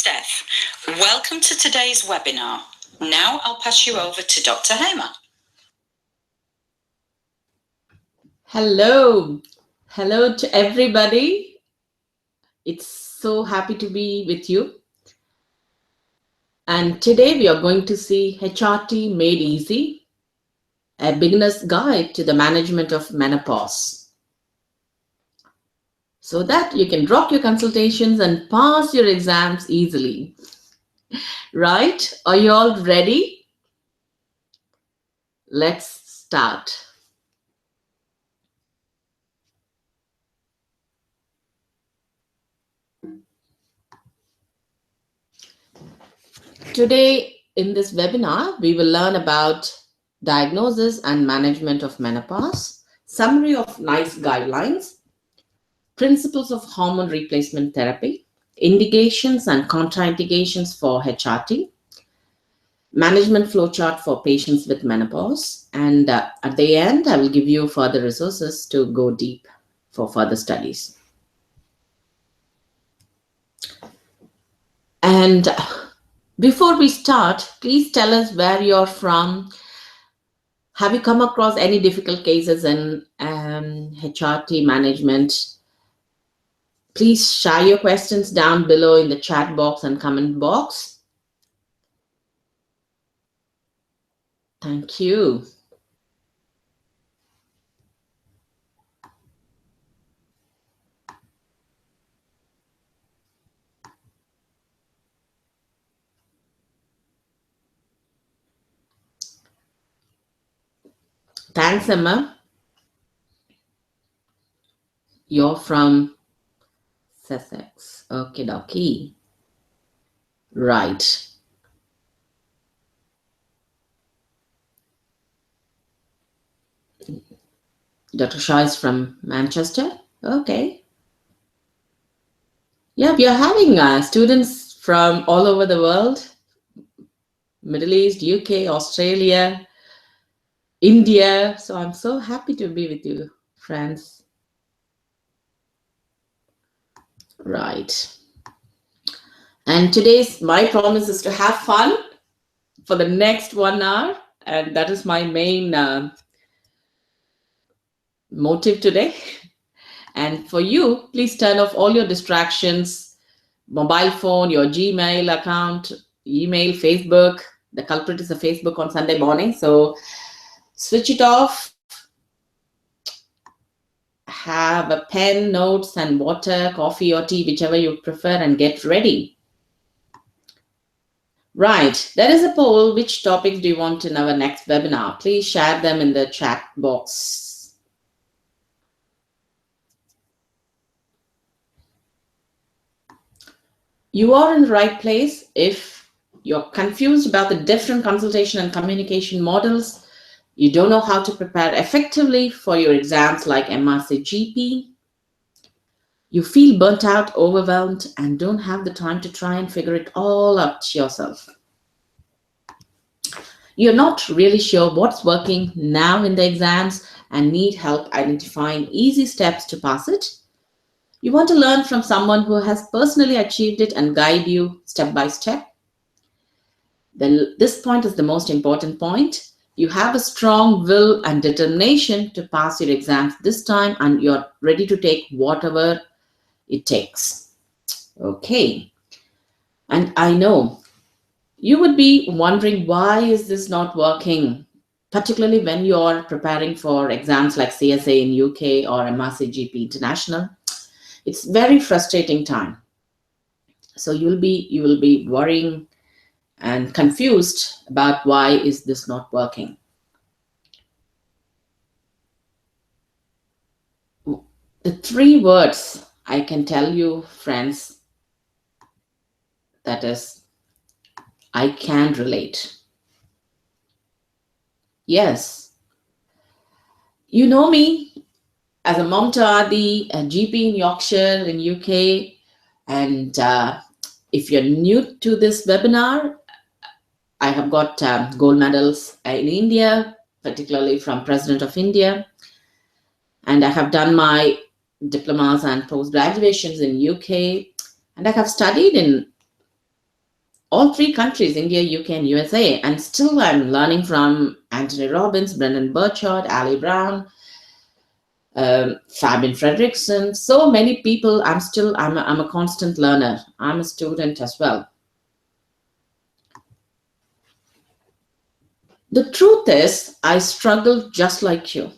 Seth. Welcome to today's webinar. Now I'll pass you over to Dr. Hamer. Hello. Hello to everybody. It's so happy to be with you. And today we are going to see HRT Made Easy, a beginner's guide to the management of menopause, so that you can rock your consultations and pass your exams easily. Right? Are you all ready? Let's start. Today in this webinar, we will learn about diagnosis and management of menopause, summary of NICE guidelines, principles of hormone replacement therapy, indications and contraindications for HRT, management flowchart for patients with menopause, and at the end, I will give you further resources to go deep for further studies. And before we start, please tell us where you're from. Have you come across any difficult cases in HRT management? Please share your questions down below in the chat box and comment box. Thank you. Thanks, Emma. You're from Sussex. Okay, dokie. Right. Dr. Shah is from Manchester. Okay. Yeah, we are having students from all over the world. Middle East, UK, Australia, India. So I'm so happy to be with you, friends. Right. And today's my promise is to have fun for the next 1 hour. And that is my main motive today. And for you, please turn off all your distractions, mobile phone, your Gmail account, email, Facebook. The culprit is the Facebook on Sunday morning. So switch it off. Have a pen, notes, and water, coffee or tea, whichever you prefer, and get ready. Right, there is a poll. Which topics do you want in our next webinar? Please share them in the chat box. You are in the right place. If you're confused about the different consultation and communication models, you don't know how to prepare effectively for your exams like MRC GP, you feel burnt out, overwhelmed, and don't have the time to try and figure it all out yourself. You're not really sure what's working now in the exams and need help identifying easy steps to pass it. You want to learn from someone who has personally achieved it and guide you step by step. Then this point is the most important point. You have a strong will and determination to pass your exams this time, and you're ready to take whatever it takes. Okay. And I know you would be wondering, why is this not working? Particularly when you're preparing for exams like CSA in UK or MRC GP International. It's very frustrating time. So you will be worrying and confused about why is this not working. The 3 words I can tell you, friends, that is, I can relate. Yes. You know me as a mom to Adi, a GP in Yorkshire in UK, and if you're new to this webinar, I have got gold medals in India, particularly from President of India. And I have done my diplomas and post-graduations in UK. And I have studied in all three countries, India, UK, and USA. And still I'm learning from Anthony Robbins, Brendan Burchard, Ali Brown, Fabian Fredrickson, so many people. I'm a constant learner. I'm a student as well. The truth is, I struggle just like you.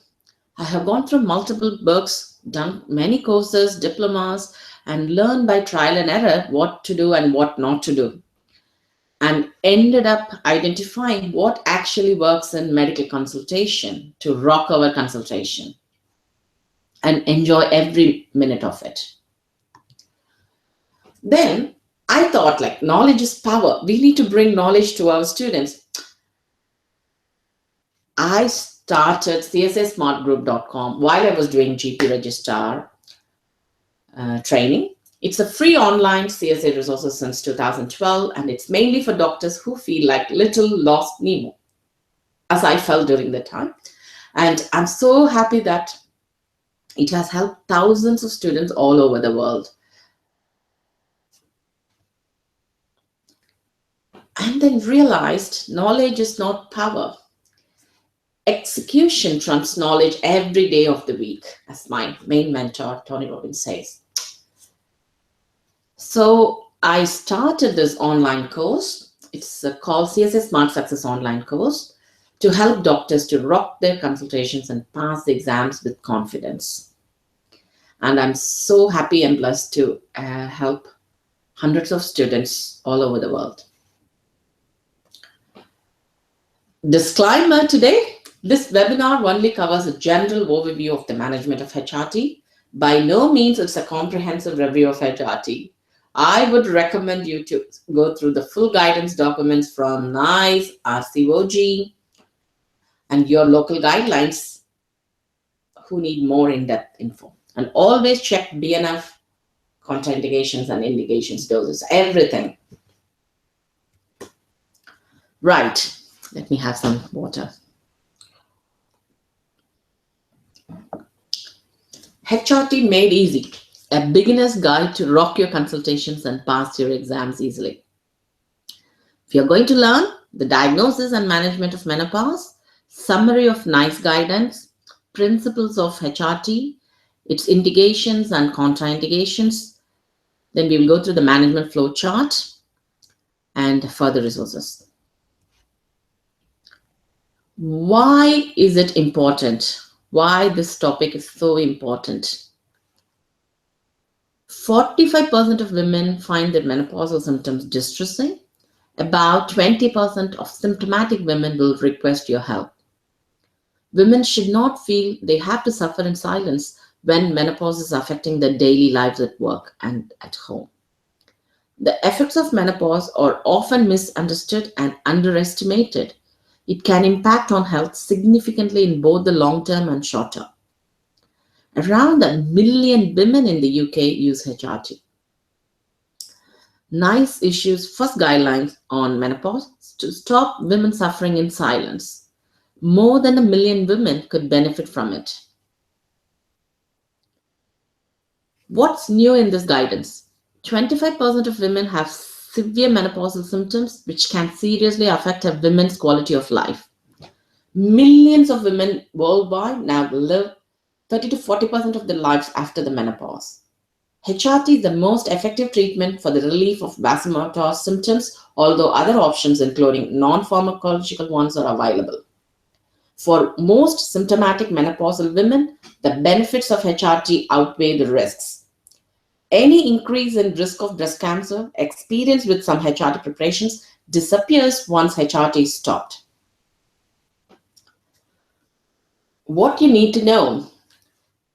I have gone through multiple books, done many courses, diplomas, and learned by trial and error what to do and what not to do, and ended up identifying what actually works in medical consultation to rock our consultation and enjoy every minute of it. Then I thought, like, knowledge is power. We need to bring knowledge to our students. I started csasmartgroup.com while I was doing GP registrar training. It's a free online CSA resources since 2012, and it's mainly for doctors who feel like little lost Nemo, as I felt during the time. And I'm so happy that it has helped thousands of students all over the world. And then realized knowledge is not power. Execution trumps knowledge every day of the week, as my main mentor, Tony Robbins, says. So I started this online course. It's called CSA Smart Success Online Course to help doctors to rock their consultations and pass the exams with confidence. And I'm so happy and blessed to help hundreds of students all over the world. Disclaimer today, this webinar only covers a general overview of the management of HRT. By no means it's a comprehensive review of HRT. I would recommend you to go through the full guidance documents from NICE, RCOG, and your local guidelines who need more in-depth info. And always check BNF, contraindications and indications, doses, everything. Right. Let me have some water. HRT made easy, a beginner's guide to rock your consultations and pass your exams easily. If you're going to learn the diagnosis and management of menopause, summary of NICE guidance, principles of HRT, its indications and contraindications, then we will go through the management flow chart and further resources. Why is it important? Why this topic is so important? 45% of women find their menopausal symptoms distressing. About 20% of symptomatic women will request your help. Women should not feel they have to suffer in silence when menopause is affecting their daily lives at work and at home. The effects of menopause are often misunderstood and underestimated. It can impact on health significantly in both the long term and short term. Around 1 million women in the UK use HRT. NICE issues first guidelines on menopause to stop women suffering in silence. More than 1 million women could benefit from it. What's new in this guidance? 25% of women have severe menopausal symptoms, which can seriously affect a woman's quality of life. Millions of women worldwide now live 30 to 40% of their lives after the menopause. HRT is the most effective treatment for the relief of vasomotor symptoms, although other options, including non-pharmacological ones, are available. For most symptomatic menopausal women, the benefits of HRT outweigh the risks. Any increase in risk of breast cancer experienced with some HRT preparations disappears once HRT is stopped. What you need to know,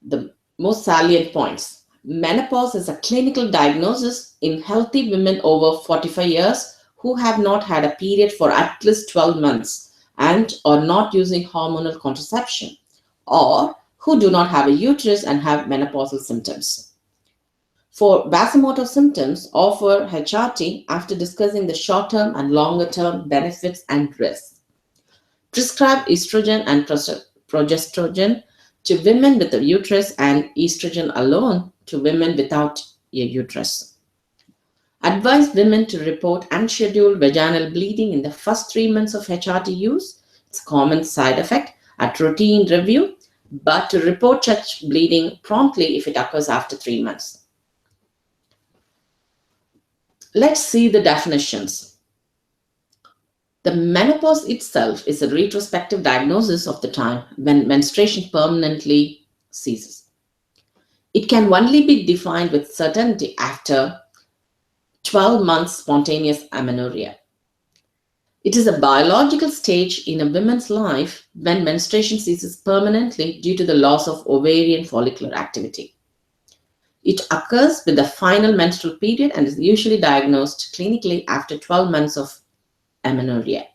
the most salient points. Menopause is a clinical diagnosis in healthy women over 45 years who have not had a period for at least 12 months and are not using hormonal contraception, or who do not have a uterus and have menopausal symptoms. For vasomotor symptoms, offer HRT after discussing the short-term and longer-term benefits and risks. Prescribe estrogen and progesterone to women with a uterus and estrogen alone to women without a uterus. Advise women to report unscheduled vaginal bleeding in the first 3 months of HRT use. It's a common side effect at routine review, but to report such bleeding promptly if it occurs after 3 months. Let's see the definitions. The menopause itself is a retrospective diagnosis of the time when menstruation permanently ceases. It can only be defined with certainty after 12 months spontaneous amenorrhea. It is a biological stage in a woman's life when menstruation ceases permanently due to the loss of ovarian follicular activity. It occurs with the final menstrual period and is usually diagnosed clinically after 12 months of amenorrhea.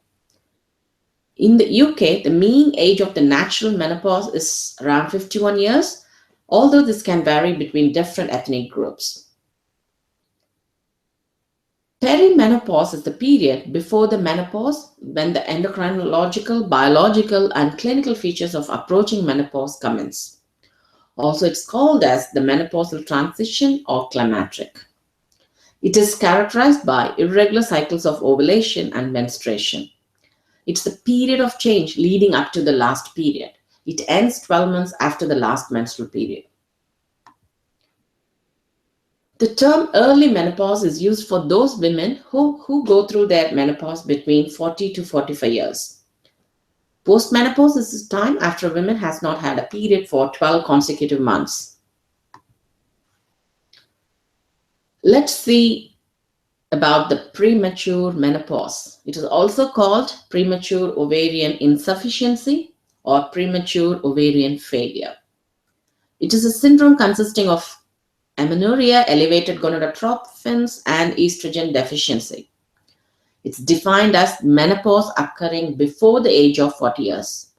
In the UK, the mean age of the natural menopause is around 51 years, although this can vary between different ethnic groups. Perimenopause is the period before the menopause when the endocrinological, biological, and clinical features of approaching menopause commence. Also, it's called as the menopausal transition or climacteric. It is characterized by irregular cycles of ovulation and menstruation. It's the period of change leading up to the last period. It ends 12 months after the last menstrual period. The term early menopause is used for those women who go through their menopause between 40 to 45 years. Postmenopause is the time after a woman has not had a period for 12 consecutive months. Let's see about the premature menopause. It is also called premature ovarian insufficiency or premature ovarian failure. It is a syndrome consisting of amenorrhea, elevated gonadotropins, and estrogen deficiency. It's defined as menopause occurring before the age of 40 years.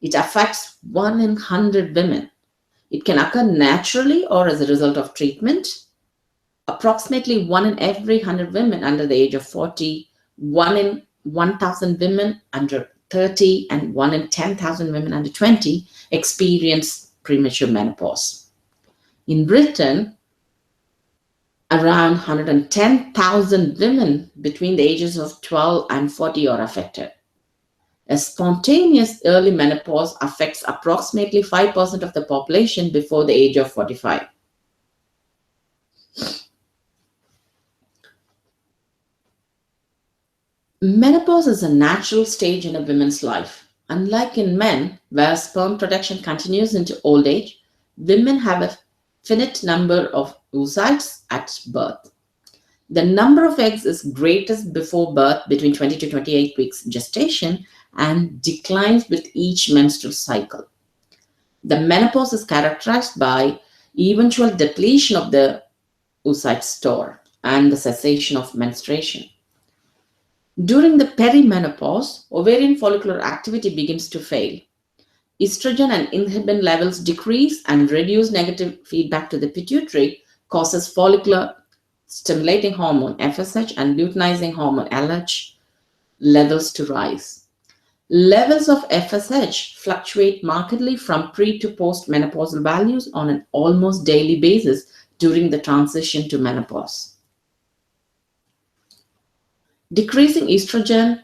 It affects 1 in 100 women. It can occur naturally or as a result of treatment. Approximately 1 in every 100 women under the age of 40, 1 in 1,000 women under 30, and 1 in 10,000 women under 20 experience premature menopause. In Britain, around 110,000 women between the ages of 12 and 40 are affected. A spontaneous early menopause affects approximately 5% of the population before the age of 45. Menopause is a natural stage in a woman's life. Unlike in men, where sperm production continues into old age, women have a finite number of oocytes at birth. The number of eggs is greatest before birth between 20 to 28 weeks gestation and declines with each menstrual cycle. The menopause is characterized by eventual depletion of the oocyte store and the cessation of menstruation. During the perimenopause, ovarian follicular activity begins to fail. Estrogen and inhibin levels decrease and reduce negative feedback to the pituitary causes follicular stimulating hormone FSH and luteinizing hormone LH levels to rise. Levels of FSH fluctuate markedly from pre to post menopausal values on an almost daily basis during the transition to menopause. Decreasing estrogen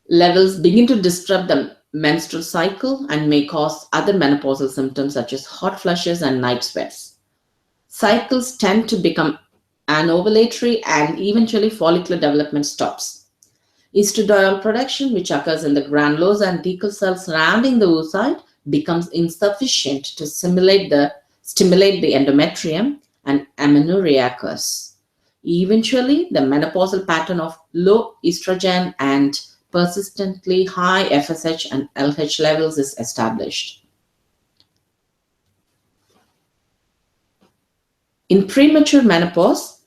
levels begin to disrupt the menstrual cycle and may cause other menopausal symptoms such as hot flushes and night sweats. Cycles tend to become anovulatory and eventually follicular development stops. Estradiol production, which occurs in the granulosa and thecal cells surrounding the oocyte, becomes insufficient to stimulate the endometrium and amenorrhea occurs. Eventually, the menopausal pattern of low estrogen and persistently high FSH and LH levels is established. In premature menopause,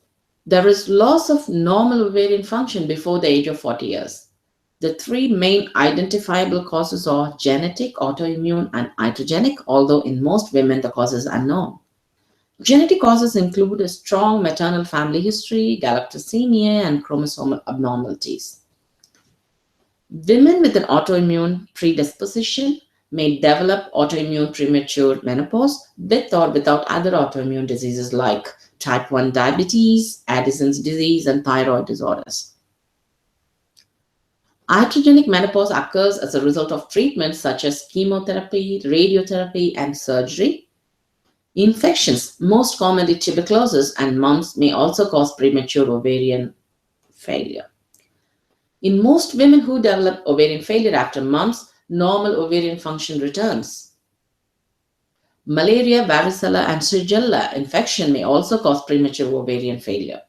there is loss of normal ovarian function before the age of 40 years. The 3 main identifiable causes are genetic, autoimmune, and iatrogenic, although in most women the cause is unknown. Genetic causes include a strong maternal family history, galactosemia, and chromosomal abnormalities. Women with an autoimmune predisposition may develop autoimmune premature menopause with or without other autoimmune diseases like type 1 diabetes, Addison's disease, and thyroid disorders. Iatrogenic menopause occurs as a result of treatments such as chemotherapy, radiotherapy, and surgery. Infections, most commonly tuberculosis and mumps, may also cause premature ovarian failure. In most women who develop ovarian failure after mumps, normal ovarian function returns. Malaria, varicella, and Shigella infection may also cause premature ovarian failure.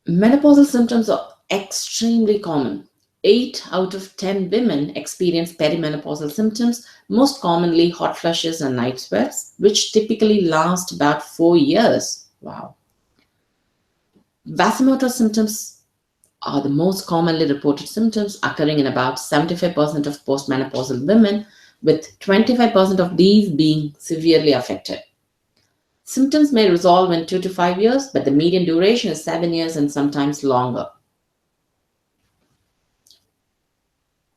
Menopausal symptoms are extremely common. 8 out of 10 women experience perimenopausal symptoms, most commonly hot flushes and night sweats, which typically last about 4 years. Wow. Vasomotor symptoms are the most commonly reported symptoms, occurring in about 75% of postmenopausal women, with 25% of these being severely affected. Symptoms may resolve in 2 to 5 years, but the median duration is 7 years and sometimes longer.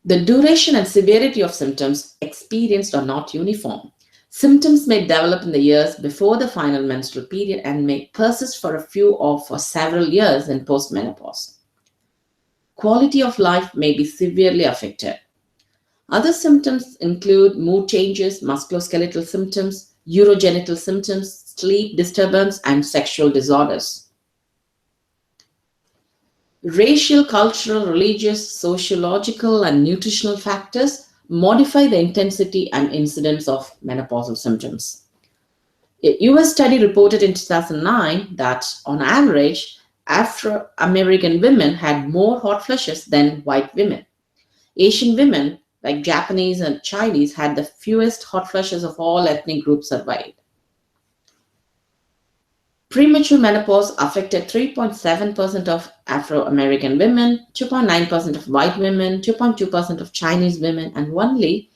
The duration and severity of symptoms experienced are not uniform. Symptoms may develop in the years before the final menstrual period and may persist for a few or for several years in postmenopause. Quality of life may be severely affected. Other symptoms include mood changes, musculoskeletal symptoms, urogenital symptoms, sleep disturbance, and sexual disorders. Racial, cultural, religious, sociological, and nutritional factors modify the intensity and incidence of menopausal symptoms. A US study reported in 2009 that, on average, Afro-American women had more hot flushes than white women. Asian women, like Japanese and Chinese, had the fewest hot flushes of all ethnic groups survived. Premature menopause affected 3.7% of Afro-American women, 2.9% of white women, 2.2% of Chinese women, and only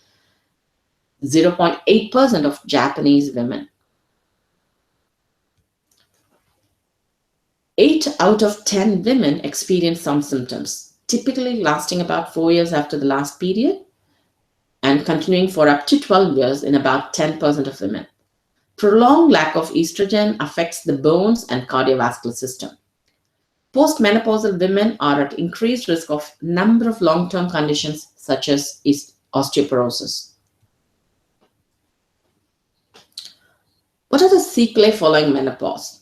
0.8% of Japanese women. 8 out of 10 women experience some symptoms, typically lasting about 4 years after the last period and continuing for up to 12 years in about 10% of women. Prolonged lack of estrogen affects the bones and cardiovascular system. Postmenopausal women are at increased risk of a number of long-term conditions such as osteoporosis. What are the sequelae following menopause?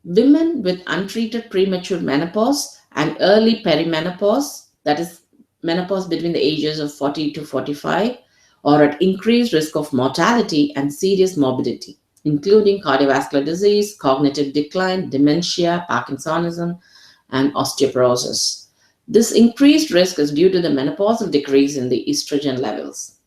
Women with untreated premature menopause and early perimenopause, that is menopause between the ages of 40 to 45, are at increased risk of mortality and serious morbidity, including cardiovascular disease, cognitive decline, dementia, Parkinsonism, and osteoporosis. This increased risk is due to the menopausal decrease in the estrogen levels.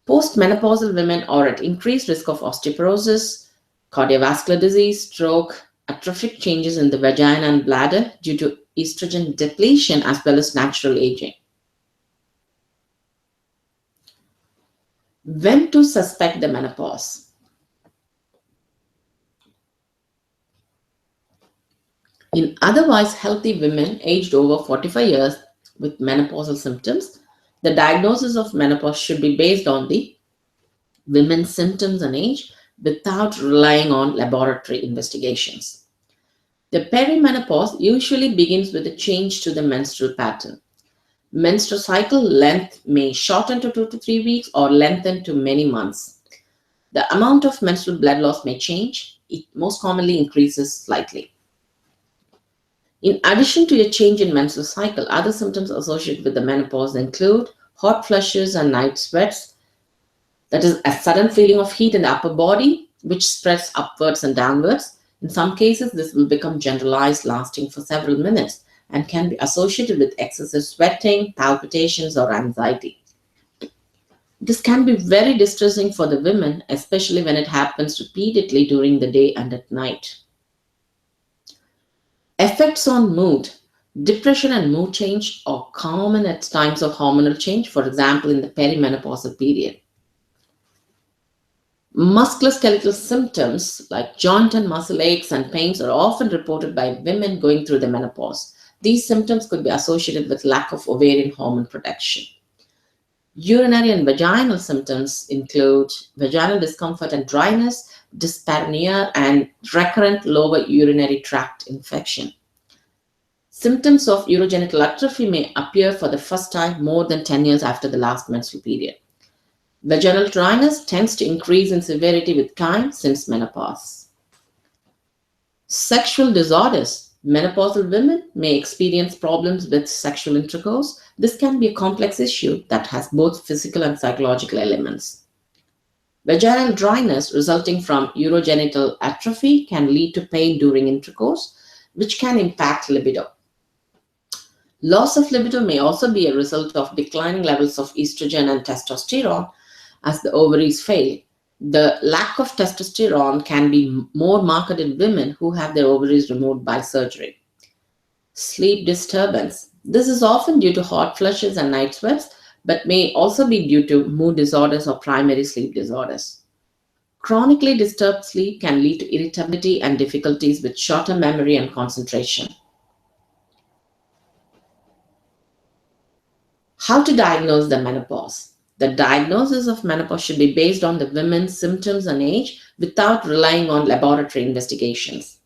Postmenopausal women are at increased risk of osteoporosis, cardiovascular disease, stroke, atrophic changes in the vagina and bladder due to estrogen depletion as well as natural aging. When to suspect the menopause? In otherwise healthy women aged over 45 years with menopausal symptoms, the diagnosis of menopause should be based on the women's symptoms and age without relying on laboratory investigations. The perimenopause usually begins with a change to the menstrual pattern. Menstrual cycle length may shorten to 2 to 3 weeks or lengthen to many months. The amount of menstrual blood loss may change. It most commonly increases slightly. In addition to a change in menstrual cycle, other symptoms associated with the menopause include hot flushes and night sweats, that is a sudden feeling of heat in the upper body, which spreads upwards and downwards. In some cases, this will become generalized, lasting for several minutes, and can be associated with excessive sweating, palpitations, or anxiety. This can be very distressing for the women, especially when it happens repeatedly during the day and at night. Effects on mood. Depression and mood change are common at times of hormonal change, for example, in the perimenopausal period. Musculoskeletal symptoms like joint and muscle aches and pains are often reported by women going through the menopause. These symptoms could be associated with lack of ovarian hormone production. Urinary and vaginal symptoms include vaginal discomfort and dryness, dyspareunia, and recurrent lower urinary tract infection. Symptoms of urogenital atrophy may appear for the first time more than 10 years after the last menstrual period. Vaginal dryness tends to increase in severity with time since menopause. Sexual disorders. Menopausal women may experience problems with sexual intercourse. This can be a complex issue that has both physical and psychological elements. Vaginal dryness resulting from urogenital atrophy can lead to pain during intercourse, which can impact libido. Loss of libido may also be a result of declining levels of estrogen and testosterone as the ovaries fail. The lack of testosterone can be more marked in women who have their ovaries removed by surgery. Sleep disturbance. This is often due to hot flushes and night sweats, but may also be due to mood disorders or primary sleep disorders. Chronically disturbed sleep can lead to irritability and difficulties with short-term memory and concentration. How to diagnose the menopause? The diagnosis of menopause should be based on the woman's symptoms and age without relying on laboratory investigations.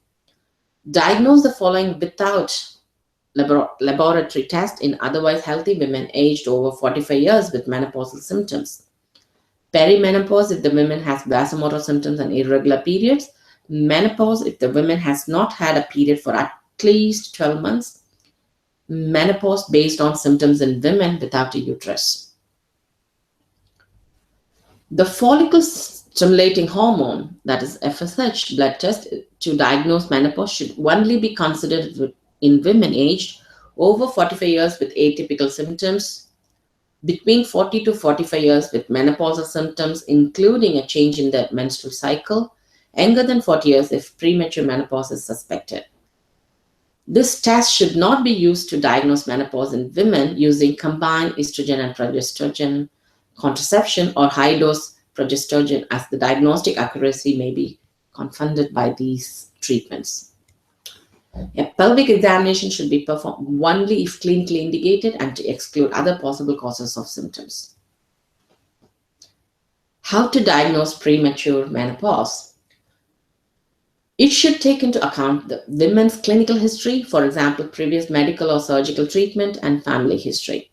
Diagnose the following without laboratory tests in otherwise healthy women aged over 45 years with menopausal symptoms. Perimenopause if the woman has vasomotor symptoms and irregular periods. Menopause if the woman has not had a period for at least 12 months. Menopause based on symptoms in women without a uterus. The follicle stimulating hormone, that is FSH, blood test to diagnose menopause should only be considered in women aged over 45 years with atypical symptoms, between 40 to 45 years with menopausal symptoms, including a change in the menstrual cycle, younger than 40 years if premature menopause is suspected. This test should not be used to diagnose menopause in women using combined estrogen and progesterone contraception or high-dose progesterone, as the diagnostic accuracy may be confounded by these treatments. A pelvic examination should be performed only if clinically indicated and to exclude other possible causes of symptoms. How to diagnose premature menopause? It should take into account the women's clinical history, for example, previous medical or surgical treatment, and family history.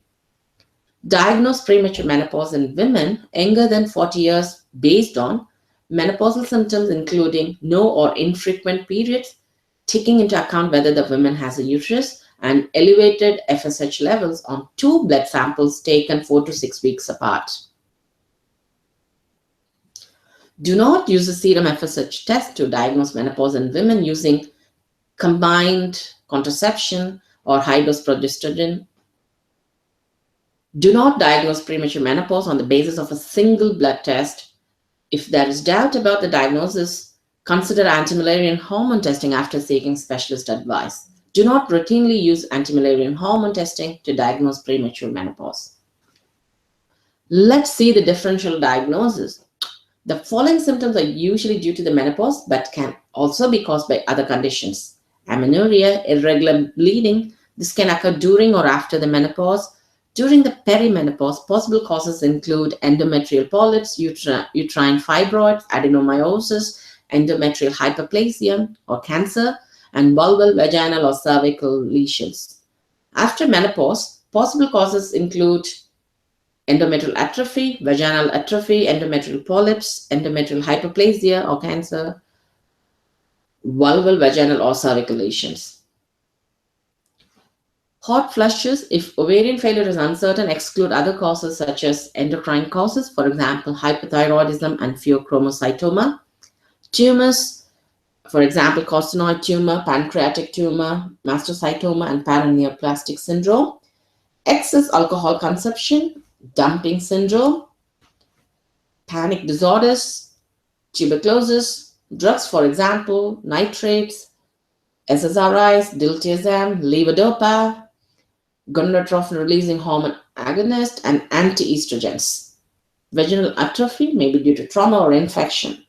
Diagnose premature menopause in women younger than 40 years based on menopausal symptoms including no or infrequent periods, taking into account whether the woman has a uterus, and elevated FSH levels on 2 blood samples taken 4 to 6 weeks apart. Do not use a serum FSH test to diagnose menopause in women using combined contraception or high-dose progesterone. Do not diagnose premature menopause on the basis of a single blood test. If there is doubt about the diagnosis, consider anti-Müllerian hormone testing after seeking specialist advice. Do not routinely use anti-Müllerian hormone testing to diagnose premature menopause. Let's see the differential diagnosis. The following symptoms are usually due to the menopause but can also be caused by other conditions. Amenorrhea, irregular bleeding. This can occur during or after the menopause. During the perimenopause, possible causes include endometrial polyps, uterine fibroids, adenomyosis, endometrial hyperplasia or cancer, and vulval, vaginal, or cervical lesions. After menopause, possible causes include endometrial atrophy, vaginal atrophy, endometrial polyps, endometrial hyperplasia or cancer, vulval, vaginal, or cervical lesions. Hot flushes, if ovarian failure is uncertain, exclude other causes such as endocrine causes, for example, hypothyroidism and pheochromocytoma. Tumors, for example, costanoid tumor, pancreatic tumor, mastocytoma, and paraneoplastic syndrome. Excess alcohol consumption, dumping syndrome, panic disorders, tuberculosis, drugs, for example, nitrates, SSRIs, diltiazem, levodopa, gonadotropin-releasing hormone agonist, and antiestrogens. Vaginal atrophy may be due to trauma or infection.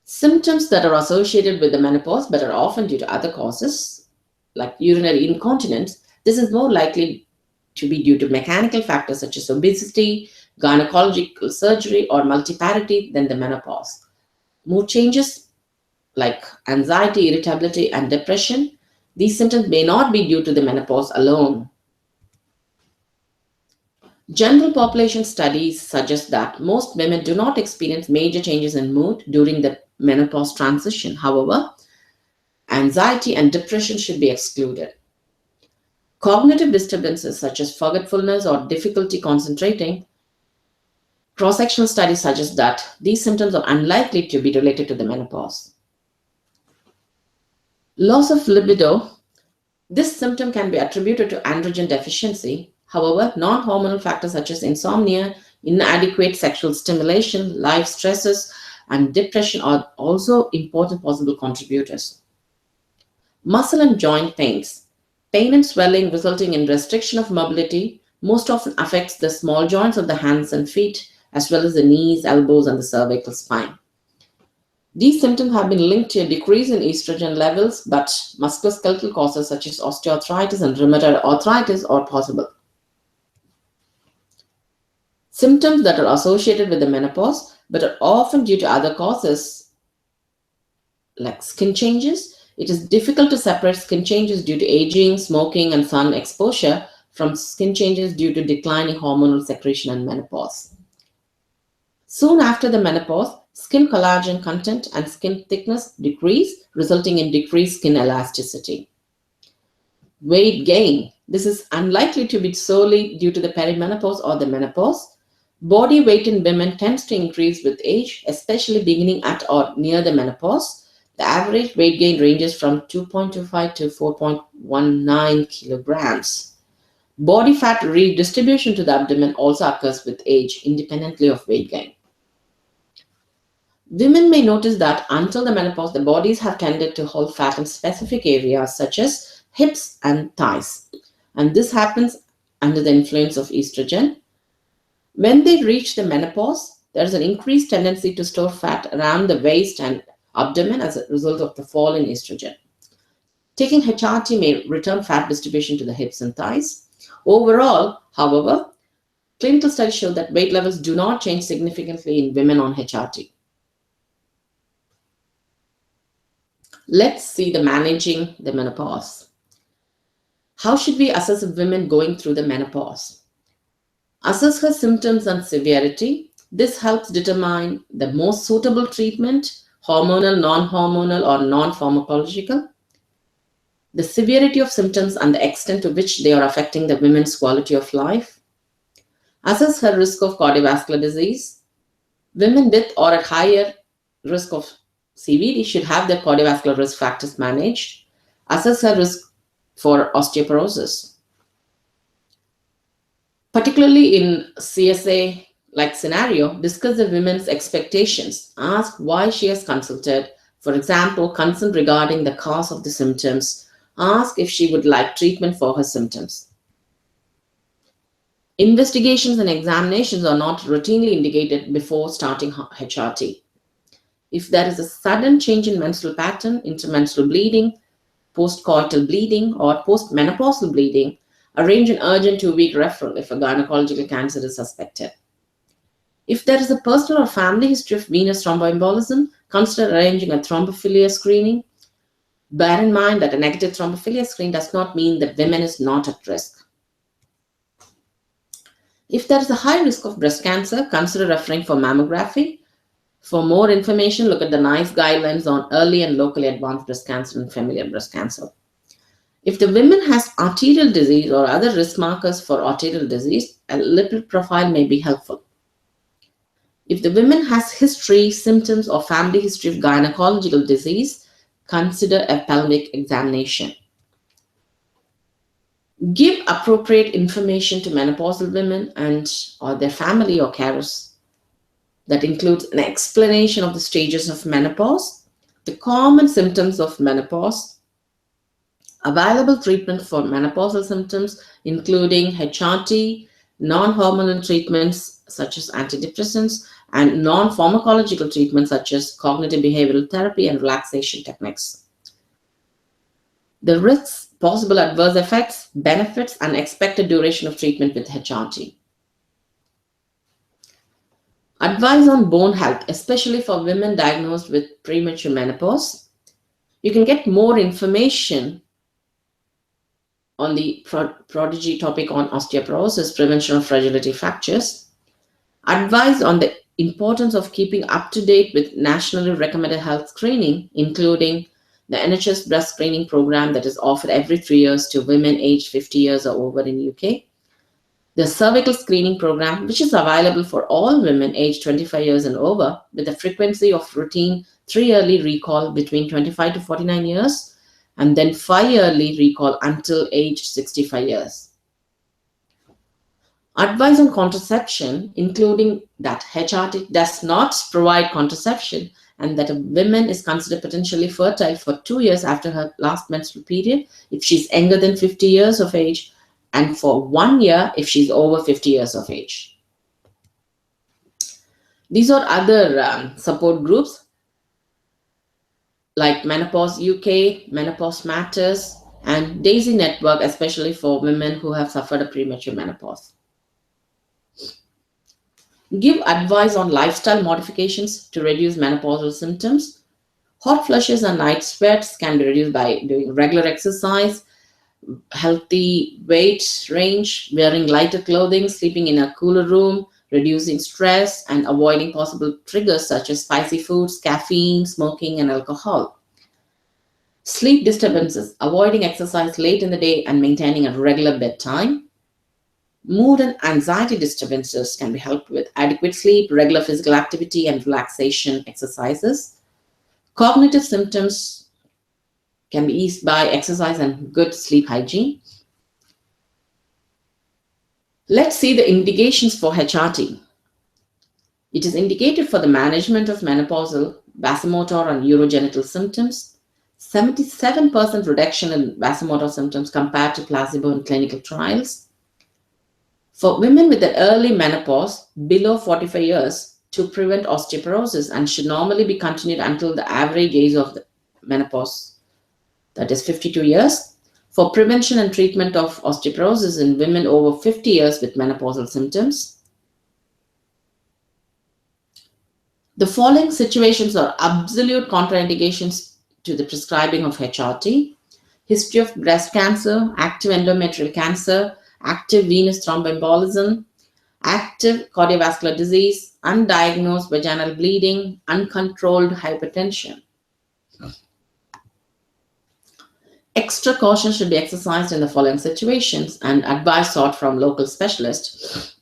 Symptoms that are associated with the menopause but are often due to other causes, like urinary incontinence, this is more likely to be due to mechanical factors such as obesity, gynecological surgery, or multiparity than the menopause. Mood changes like anxiety, irritability, and depression, these symptoms may not be due to the menopause alone. General population studies suggest that most women do not experience major changes in mood during the menopause transition. However, anxiety and depression should be excluded. Cognitive disturbances such as forgetfulness or difficulty concentrating, cross-sectional studies suggest that these symptoms are unlikely to be related to the menopause. Loss of libido. This symptom can be attributed to androgen deficiency. However, non-hormonal factors such as insomnia, inadequate sexual stimulation, life stresses, and depression are also important possible contributors. Muscle and joint pains. Pain and swelling resulting in restriction of mobility most often affects the small joints of the hands and feet, as well as the knees, elbows, and the cervical spine. These symptoms have been linked to a decrease in estrogen levels, but musculoskeletal causes such as osteoarthritis and rheumatoid arthritis are possible. Symptoms that are associated with the menopause but are often due to other causes like skin changes. It is difficult to separate skin changes due to aging, smoking, and sun exposure from skin changes due to declining hormonal secretion and menopause. Soon after the menopause, skin collagen content and skin thickness decrease, resulting in decreased skin elasticity. Weight gain. This is unlikely to be solely due to the perimenopause or the menopause. Body weight in women tends to increase with age, especially beginning at or near the menopause. The average weight gain ranges from 2.25 to 4.19 kilograms. Body fat redistribution to the abdomen also occurs with age, independently of weight gain. Women may notice that until the menopause, the bodies have tended to hold fat in specific areas such as hips and thighs. And this happens under the influence of estrogen. When they reach the menopause, there is an increased tendency to store fat around the waist and abdomen as a result of the fall in estrogen. Taking HRT may return fat distribution to the hips and thighs. Overall, however, clinical studies show that weight levels do not change significantly in women on HRT. Let's see the managing the menopause. How should we assess a woman going through the menopause? Assess her symptoms and severity. This helps determine the most suitable treatment, hormonal, non-hormonal, or non-pharmacological. The severity of symptoms and the extent to which they are affecting the woman's quality of life. Assess her risk of cardiovascular disease. Women with or at higher risk of CVD should have their cardiovascular risk factors managed. Assess her risk for osteoporosis. Particularly in CSA like scenario, discuss the women's expectations. Ask why she has consulted. For example, concern regarding the cause of the symptoms. Ask if she would like treatment for her symptoms. Investigations and examinations are not routinely indicated before starting HRT. If there is a sudden change in menstrual pattern, intermenstrual bleeding, postcoital bleeding, or postmenopausal bleeding, arrange an urgent 2-week referral if a gynecological cancer is suspected. If there is a personal or family history of venous thromboembolism, consider arranging a thrombophilia screening. Bear in mind that a negative thrombophilia screen does not mean that women is not at risk. If there is a high risk of breast cancer, consider referring for mammography. For more information, look at the NICE guidelines on early and locally advanced breast cancer and familial breast cancer. If the woman has arterial disease or other risk markers for arterial disease, a lipid profile may be helpful. If the woman has history, symptoms, or family history of gynecological disease, consider a pelvic examination. Give appropriate information to menopausal women and or their family or carers. That includes an explanation of the stages of menopause, the common symptoms of menopause, available treatment for menopausal symptoms, including HRT, non-hormonal treatments such as antidepressants, and non-pharmacological treatments such as cognitive behavioral therapy and relaxation techniques. The risks possible adverse effects, benefits, and expected duration of treatment with HRT. Advice on bone health, especially for women diagnosed with premature menopause. You can get more information on the prodigy topic on osteoporosis, prevention of fragility fractures. Advice on the importance of keeping up to date with nationally recommended health screening, including the NHS breast screening program that is offered every 3 years to women aged 50 years or over in UK. The cervical screening program, which is available for all women aged 25 years and over, with a frequency of routine 3-yearly recall between 25 to 49 years, and then 5-yearly recall until age 65 years. Advice on contraception, including that HRT does not provide contraception and that a woman is considered potentially fertile for 2 years after her last menstrual period if she's younger than 50 years of age, and for 1 year if she's over 50 years of age. These are other support groups like Menopause UK, Menopause Matters, and Daisy Network, especially for women who have suffered a premature menopause. Give advice on lifestyle modifications to reduce menopausal symptoms. Hot flushes and night sweats can be reduced by doing regular exercise, healthy weight range, wearing lighter clothing, sleeping in a cooler room, reducing stress, and avoiding possible triggers such as spicy foods, caffeine, smoking, and alcohol. Sleep disturbances, avoiding exercise late in the day and maintaining a regular bedtime. Mood and anxiety disturbances can be helped with adequate sleep, regular physical activity, and relaxation exercises. Cognitive symptoms can be eased by exercise and good sleep hygiene. Let's see the indications for HRT. It is indicated for the management of menopausal, vasomotor, and urogenital symptoms. 77% reduction in vasomotor symptoms compared to placebo in clinical trials. For women with an early menopause below 45 years to prevent osteoporosis and should normally be continued until the average age of the menopause, that is 52 years. For prevention and treatment of osteoporosis in women over 50 years with menopausal symptoms. The following situations are absolute contraindications to the prescribing of HRT. History of breast cancer, active endometrial cancer, active venous thromboembolism, active cardiovascular disease, undiagnosed vaginal bleeding, uncontrolled hypertension. Extra caution should be exercised in the following situations and advice sought from local specialists.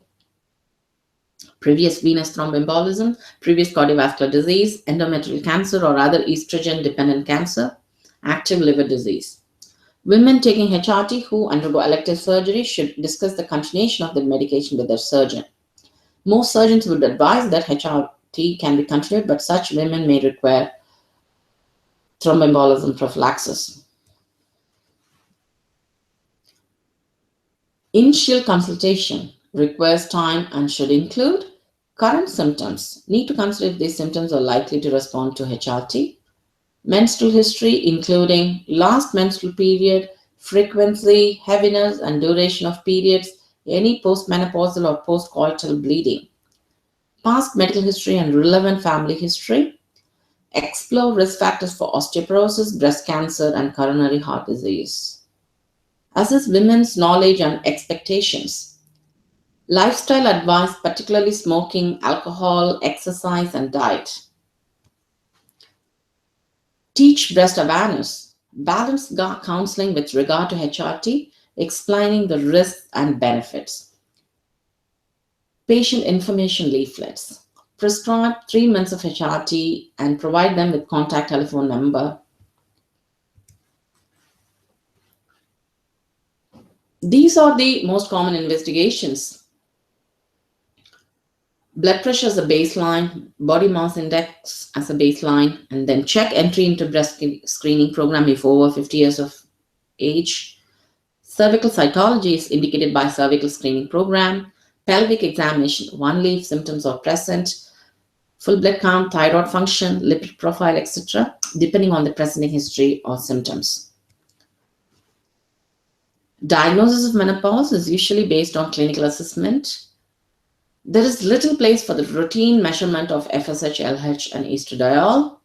Previous venous thromboembolism, previous cardiovascular disease, endometrial cancer or other estrogen-dependent cancer, active liver disease. Women taking HRT who undergo elective surgery should discuss the continuation of the medication with their surgeon. Most surgeons would advise that HRT can be continued, but such women may require thromboembolism prophylaxis. Initial consultation requires time and should include current symptoms. Need to consider if these symptoms are likely to respond to HRT. Menstrual history, including last menstrual period, frequency, heaviness, and duration of periods, any postmenopausal or postcoital bleeding. Past medical history and relevant family history. Explore risk factors for osteoporosis, breast cancer, and coronary heart disease. Assess women's knowledge and expectations. Lifestyle advice, particularly smoking, alcohol, exercise, and diet. Teach breast awareness. Balance counseling with regard to HRT, explaining the risks and benefits. Patient information leaflets. Prescribe 3 months of HRT and provide them with contact telephone number. These are the most common investigations. Blood pressure as a baseline, body mass index as a baseline, and then check entry into breast screening program if over 50 years of age. Cervical cytology is indicated by cervical screening program. Pelvic examination, only if symptoms are present. Full blood count, thyroid function, lipid profile, etc., depending on the presenting history or symptoms. Diagnosis of menopause is usually based on clinical assessment. There is little place for the routine measurement of FSH, LH, and estradiol.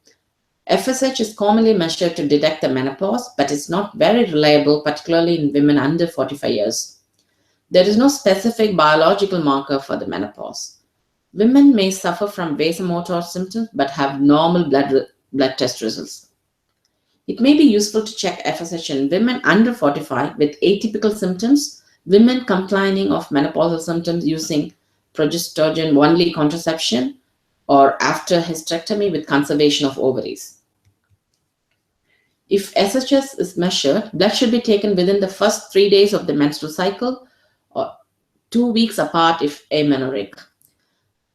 FSH is commonly measured to detect the menopause, but is not very reliable, particularly in women under 45 years. There is no specific biological marker for the menopause. Women may suffer from vasomotor symptoms but have normal blood test results. It may be useful to check FSH in women under 45 with atypical symptoms, women complaining of menopausal symptoms using progestogen-only contraception, or after hysterectomy with conservation of ovaries. If SHS is measured, blood should be taken within the first 3 days of the menstrual cycle or 2 weeks apart if amenorrheic.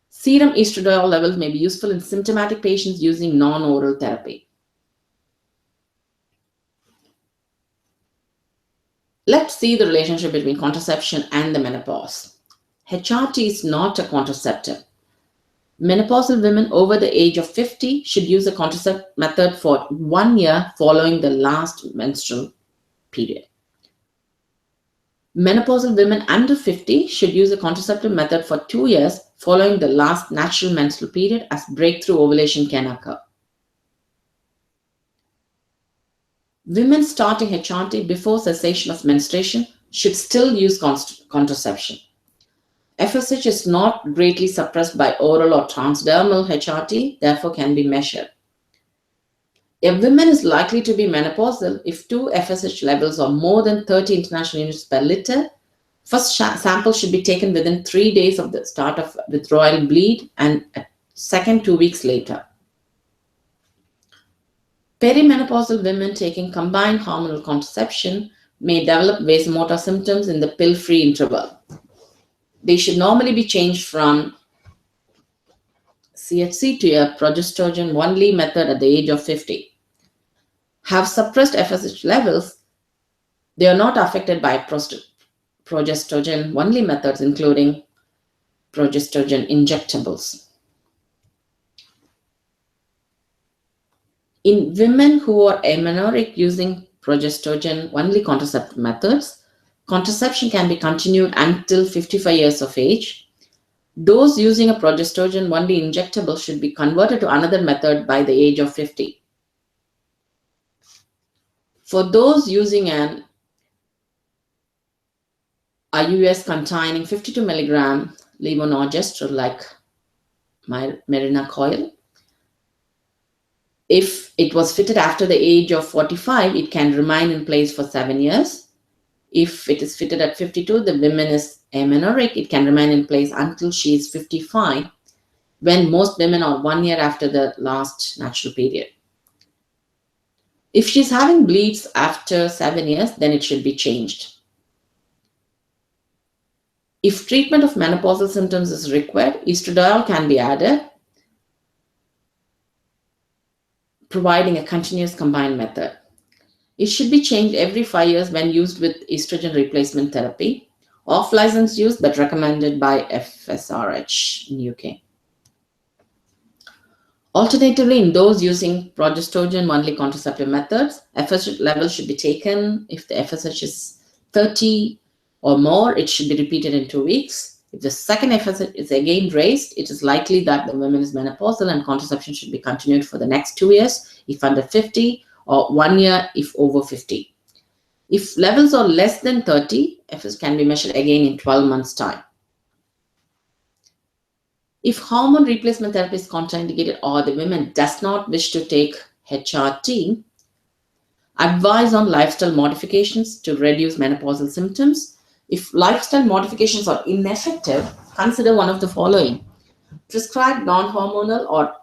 Serum estradiol levels may be useful in symptomatic patients using non-oral therapy. Let's see the relationship between contraception and the menopause. HRT is not a contraceptive. Menopausal women over the age of 50 should use a contraceptive method for 1 year following the last menstrual period. Menopausal women under 50 should use a contraceptive method for 2 years following the last natural menstrual period, as breakthrough ovulation can occur. Women starting HRT before cessation of menstruation should still use contraception. FSH is not greatly suppressed by oral or transdermal HRT, therefore can be measured. A woman is likely to be menopausal if 2 FSH levels are more than 30 international units per liter. First sample should be taken within 3 days of the start of withdrawal bleed and a second 2 weeks later. Perimenopausal women taking combined hormonal contraception may develop vasomotor symptoms in the pill-free interval. They should normally be changed from CHC to a progestogen-only method at the age of 50. Have suppressed FSH levels, they are not affected by progestogen-only methods, including progestogen injectables. In women who are amenorrheic using progestogen-only contraceptive methods, contraception can be continued until 55 years of age. Those using a progestogen-only injectable should be converted to another method by the age of 50. For those using an IUS containing 52 mg levonorgestrel like Mirena coil, if it was fitted after the age of 45, it can remain in place for 7 years. If it is fitted at 52, the woman is amenorrheic, it can remain in place until she is 55, when most women are 1 year after the last natural period. If she's having bleeds after 7 years, then it should be changed. If treatment of menopausal symptoms is required, estradiol can be added, providing a continuous combined method. It should be changed every 5 years when used with estrogen replacement therapy, off-license use but recommended by FSRH in UK. Alternatively, in those using progestogen-only contraceptive methods, FSH levels should be taken. If the FSH is 30 or more, it should be repeated in 2 weeks. If the second FSH is again raised, it is likely that the woman is menopausal and contraception should be continued for the next 2 years if under 50 or 1 year if over 50. If levels are less than 30, FSH can be measured again in 12 months' time. If hormone replacement therapy is contraindicated or the woman does not wish to take HRT, advise on lifestyle modifications to reduce menopausal symptoms. If lifestyle modifications are ineffective, consider one of the following: prescribe non-hormonal or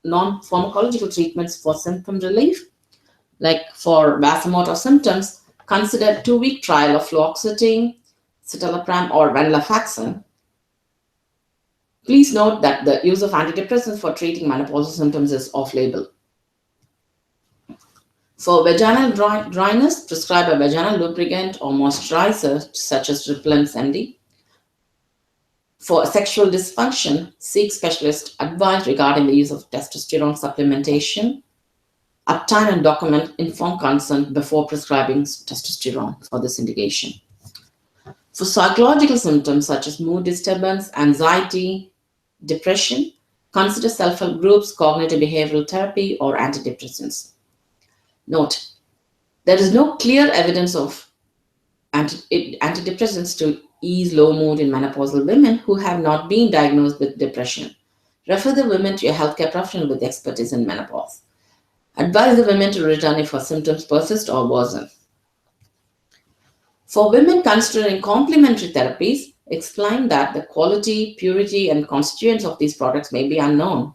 non-pharmacological treatments for symptom relief. Like for vasomotor symptoms, consider 2-week trial of fluoxetine, citalopram, or venlafaxine. Please note that the use of antidepressants for treating menopausal symptoms is off-label. For vaginal dryness, prescribe a vaginal lubricant or moisturizer such as Repellence MD. For sexual dysfunction, seek specialist advice regarding the use of testosterone supplementation. Obtain and document informed consent before prescribing testosterone for this indication. For psychological symptoms such as mood disturbance, anxiety, depression, consider self-help groups, cognitive behavioral therapy, or antidepressants. Note, there is no clear evidence of antidepressants to ease low mood in menopausal women who have not been diagnosed with depression. Refer the women to a healthcare professional with expertise in menopause. Advise the women to return if her symptoms persist or worsen. For women considering complementary therapies, explain that the quality, purity, and constituents of these products may be unknown.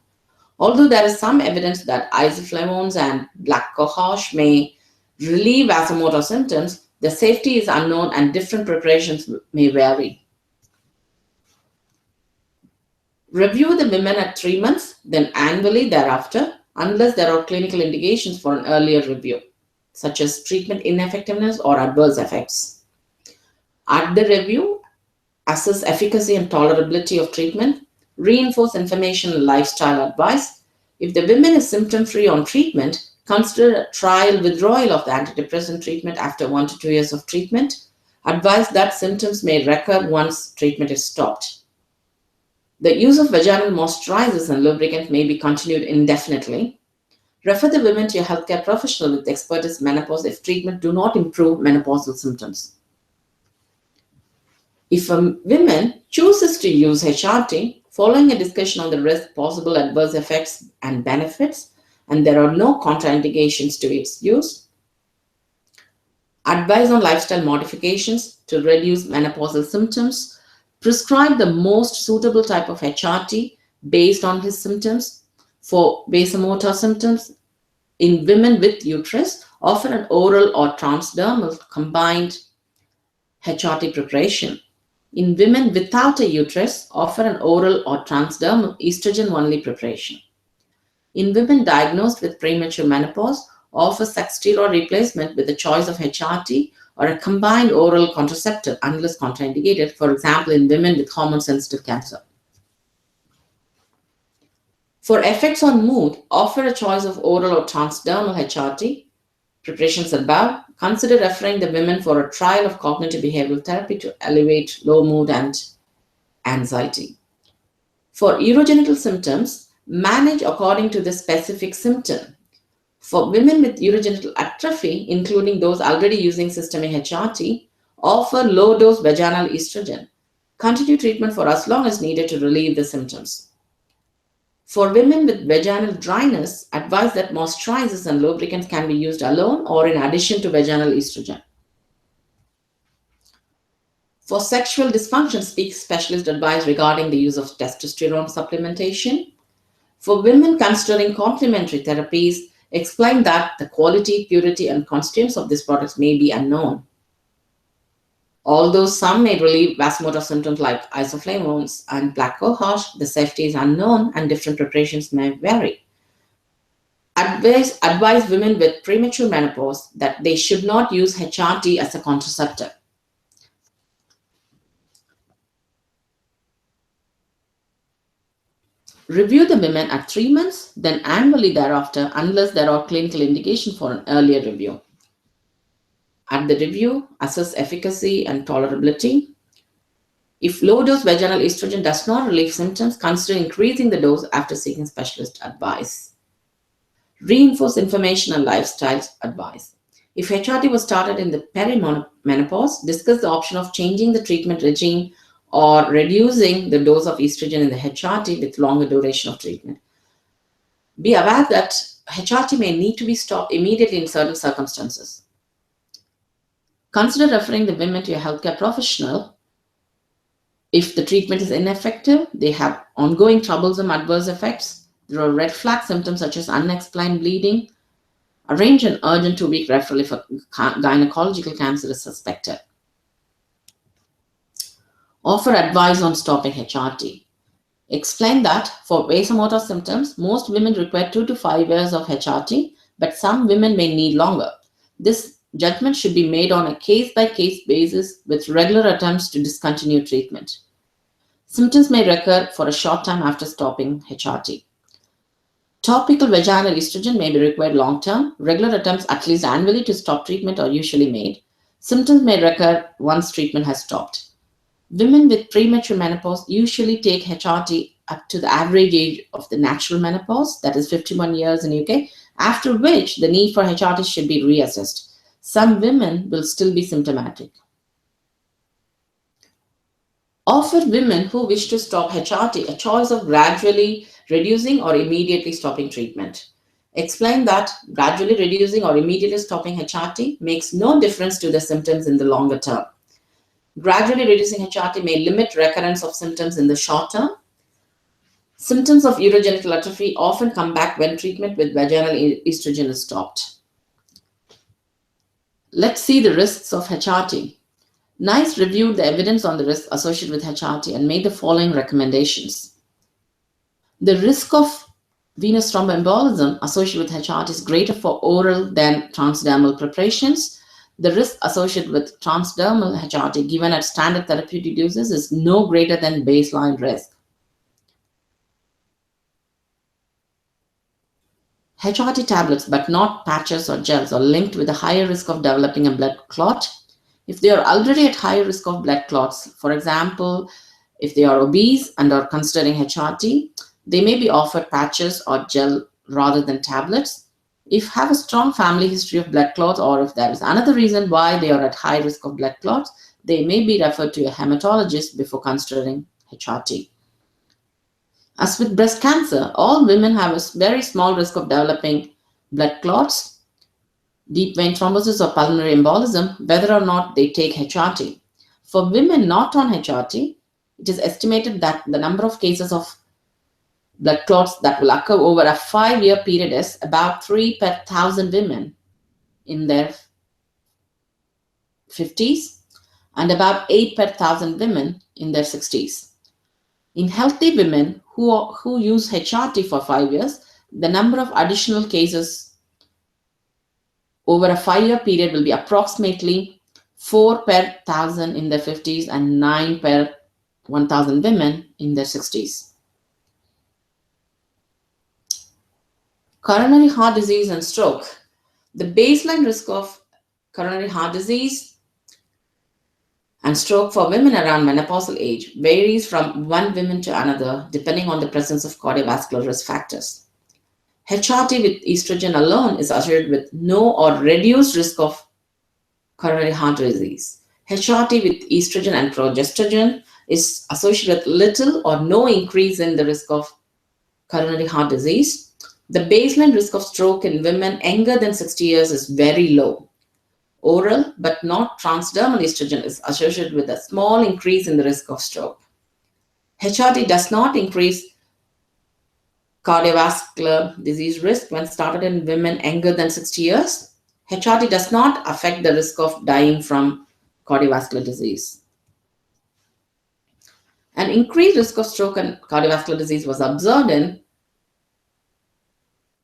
Although there is some evidence that isoflavones and black cohosh may relieve vasomotor symptoms, the safety is unknown and different preparations may vary. Review the women at 3 months, then annually thereafter, unless there are clinical indications for an earlier review, such as treatment ineffectiveness or adverse effects. At the review, assess efficacy and tolerability of treatment, reinforce information and lifestyle advice. If the woman is symptom-free on treatment, consider a trial withdrawal of the antidepressant treatment after 1 to 2 years of treatment. Advise that symptoms may recur once treatment is stopped. The use of vaginal moisturizers and lubricant may be continued indefinitely. Refer the women to a healthcare professional with expertise in menopause if treatment do not improve menopausal symptoms. If a woman chooses to use HRT, following a discussion on the risk, possible adverse effects, and benefits, and there are no contraindications to its use, advise on lifestyle modifications to reduce menopausal symptoms, prescribe the most suitable type of HRT based on his symptoms. For vasomotor symptoms in women with uterus, offer an oral or transdermal combined HRT preparation. In women without a uterus, offer an oral or transdermal estrogen-only preparation. In women diagnosed with premature menopause, offer sex steroid replacement with the choice of HRT or a combined oral contraceptive unless contraindicated, for example, in women with hormone-sensitive cancer. For effects on mood, offer a choice of oral or transdermal HRT preparations above. Consider referring the women for a trial of cognitive behavioral therapy to alleviate low mood and anxiety. For urogenital symptoms, manage according to the specific symptom. For women with urogenital atrophy, including those already using systemic HRT, offer low-dose vaginal estrogen. Continue treatment for as long as needed to relieve the symptoms. For women with vaginal dryness, advise that moisturizers and lubricants can be used alone or in addition to vaginal estrogen. For sexual dysfunction, seek specialist advice regarding the use of testosterone supplementation. For women considering complementary therapies, explain that the quality, purity, and constituents of these products may be unknown. Although some may relieve vasomotor symptoms like isoflavones and black cohosh, the safety is unknown and different preparations may vary. Advise women with premature menopause that they should not use HRT as a contraceptive. Review the women at 3 months, then annually thereafter, unless there are clinical indications for an earlier review. At the review, assess efficacy and tolerability. If low-dose vaginal estrogen does not relieve symptoms, consider increasing the dose after seeking specialist advice. Reinforce information and lifestyle advice. If HRT was started in the perimenopause, discuss the option of changing the treatment regime or reducing the dose of estrogen in the HRT with longer duration of treatment. Be aware that HRT may need to be stopped immediately in certain circumstances. Consider referring the women to a healthcare professional. If the treatment is ineffective, they have ongoing troublesome adverse effects, there are red flag symptoms such as unexplained bleeding, arrange an urgent 2-week referral if a gynecological cancer is suspected. Offer advice on stopping HRT. Explain that for vasomotor symptoms, most women require 2 to 5 years of HRT, but some women may need longer. This judgment should be made on a case-by-case basis with regular attempts to discontinue treatment. Symptoms may recur for a short time after stopping HRT. Topical vaginal estrogen may be required long-term. Regular attempts at least annually to stop treatment are usually made. Symptoms may recur once treatment has stopped. Women with premature menopause usually take HRT up to the average age of the natural menopause, that is 51 years in UK, after which the need for HRT should be reassessed. Some women will still be symptomatic. Offer women who wish to stop HRT a choice of gradually reducing or immediately stopping treatment. Explain that gradually reducing or immediately stopping HRT makes no difference to the symptoms in the longer term. Gradually reducing HRT may limit recurrence of symptoms in the short term. Symptoms of urogenital atrophy often come back when treatment with vaginal estrogen is stopped. Let's see the risks of HRT. NICE reviewed the evidence on the risks associated with HRT and made the following recommendations. The risk of venous thromboembolism associated with HRT is greater for oral than transdermal preparations. The risk associated with transdermal HRT given at standard therapeutic doses is no greater than baseline risk. HRT tablets, but not patches or gels, are linked with a higher risk of developing a blood clot. If they are already at higher risk of blood clots, for example, if they are obese and are considering HRT, they may be offered patches or gel rather than tablets. If you have a strong family history of blood clots, or if there is another reason why they are at high risk of blood clots, they may be referred to a hematologist before considering HRT. As with breast cancer, all women have a very small risk of developing blood clots, deep vein thrombosis, or pulmonary embolism, whether or not they take HRT. For women not on HRT, it is estimated that the number of cases of blood clots that will occur over a 5-year period is about 3 per 1,000 women in their 50s and about 8 per 1,000 women in their 60s. In healthy women who use HRT for 5 years, the number of additional cases over a 5-year period will be approximately 4 per 1,000 in their 50s and 9 per 1,000 women in their 60s. Coronary heart disease and stroke. The baseline risk of coronary heart disease and stroke for women around menopausal age varies from one woman to another depending on the presence of cardiovascular risk factors. HRT with estrogen alone is associated with no or reduced risk of coronary heart disease. HRT with estrogen and progesterone is associated with little or no increase in the risk of coronary heart disease. The baseline risk of stroke in women younger than 60 years is very low. Oral but not transdermal estrogen is associated with a small increase in the risk of stroke. HRT does not increase cardiovascular disease risk when started in women younger than 60 years. HRT does not affect the risk of dying from cardiovascular disease. An increased risk of stroke and cardiovascular disease was observed in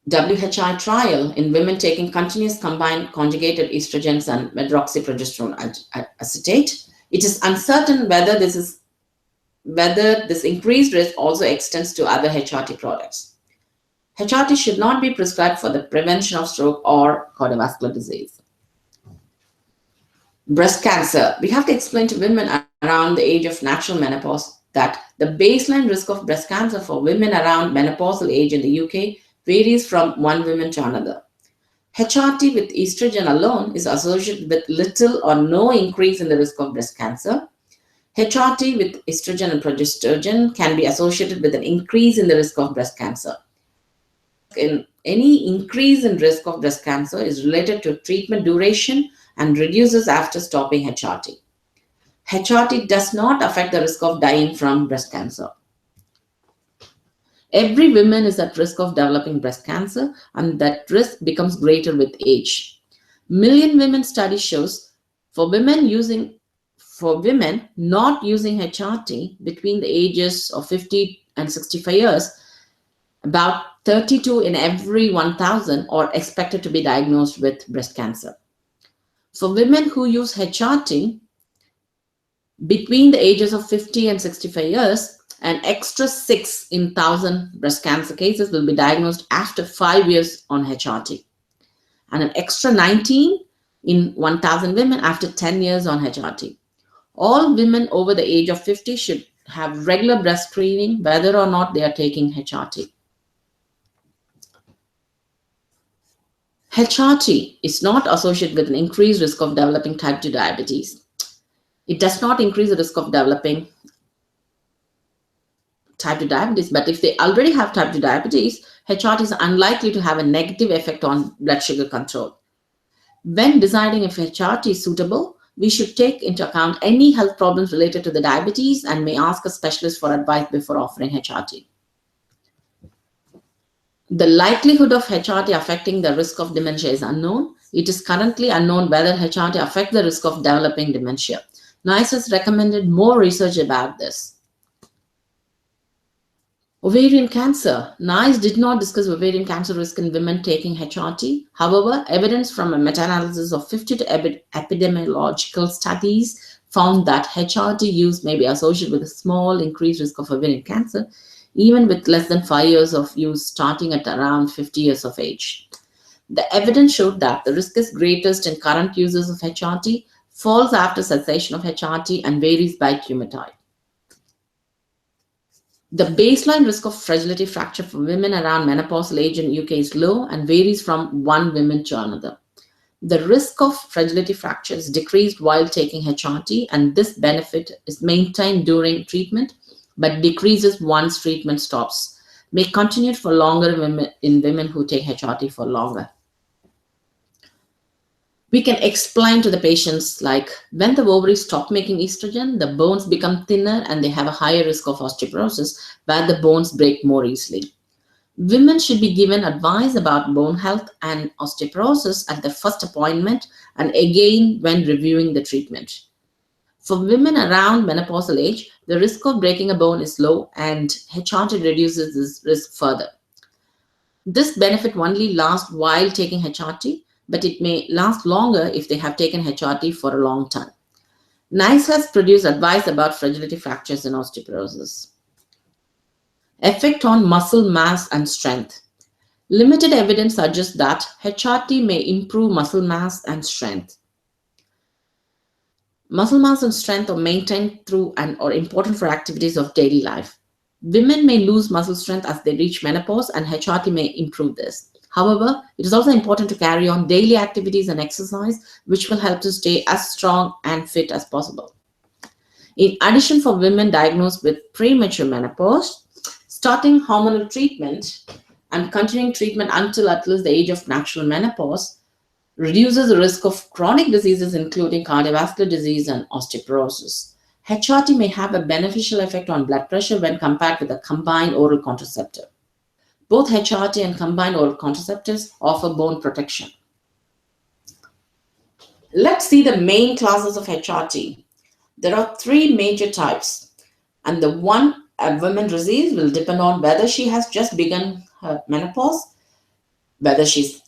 WHI trial in women taking continuous combined conjugated estrogens and medroxyprogesterone acetate. It is uncertain whether this increased risk also extends to other HRT products. HRT should not be prescribed for the prevention of stroke or cardiovascular disease. Breast cancer. We have to explain to women around the age of natural menopause that the baseline risk of breast cancer for women around menopausal age in the UK varies from one woman to another. HRT with estrogen alone is associated with little or no increase in the risk of breast cancer. HRT with estrogen and progesterone can be associated with an increase in the risk of breast cancer. Any increase in risk of breast cancer is related to treatment duration and reduces after stopping HRT. HRT does not affect the risk of dying from breast cancer. Every woman is at risk of developing breast cancer, and that risk becomes greater with age. Million Women study shows for women not using HRT between the ages of 50 and 65 years, about 32 in every 1,000 are expected to be diagnosed with breast cancer. For women who use HRT between the ages of 50 and 65 years, an extra 6 in 1,000 breast cancer cases will be diagnosed after 5 years on HRT, and an extra 19 in 1,000 women after 10 years on HRT. All women over the age of 50 should have regular breast screening whether or not they are taking HRT. HRT is not associated with an increased risk of developing type 2 diabetes. It does not increase the risk of developing type 2 diabetes, but if they already have type 2 diabetes, HRT is unlikely to have a negative effect on blood sugar control. When deciding if HRT is suitable, we should take into account any health problems related to the diabetes and may ask a specialist for advice before offering HRT. The likelihood of HRT affecting the risk of dementia is unknown. It is currently unknown whether HRT affects the risk of developing dementia. NICE has recommended more research about this. Ovarian cancer. NICE did not discuss ovarian cancer risk in women taking HRT. However, evidence from a meta-analysis of 52 epidemiological studies found that HRT use may be associated with a small increased risk of ovarian cancer, even with less than 5 years of use starting at around 50 years of age. The evidence showed that the risk is greatest in current users of HRT, falls after cessation of HRT, and varies by tumor type. The baseline risk of fragility fracture for women around menopausal age in UK is low and varies from one woman to another. The risk of fragility fracture is decreased while taking HRT, and this benefit is maintained during treatment but decreases once treatment stops. May continue for longer in women who take HRT for longer. We can explain to the patients like when the ovaries stop making estrogen, the bones become thinner and they have a higher risk of osteoporosis where the bones break more easily. Women should be given advice about bone health and osteoporosis at the first appointment and again when reviewing the treatment. For women around menopausal age, the risk of breaking a bone is low and HRT reduces this risk further. This benefit only lasts while taking HRT, but it may last longer if they have taken HRT for a long time. NICE has produced advice about fragility fractures and osteoporosis. Effect on muscle mass and strength. Limited evidence suggests that HRT may improve muscle mass and strength. Muscle mass and strength are maintained through and are important for activities of daily life. Women may lose muscle strength as they reach menopause, and HRT may improve this. However, it is also important to carry on daily activities and exercise, which will help to stay as strong and fit as possible. In addition, for women diagnosed with premature menopause, starting hormonal treatment and continuing treatment until at least the age of natural menopause reduces the risk of chronic diseases including cardiovascular disease and osteoporosis. HRT may have a beneficial effect on blood pressure when compared with a combined oral contraceptive. Both HRT and combined oral contraceptives offer bone protection. Let's see the main classes of HRT. There are 3 major types, and the one a woman receives will depend on whether she has just begun her menopause, whether she's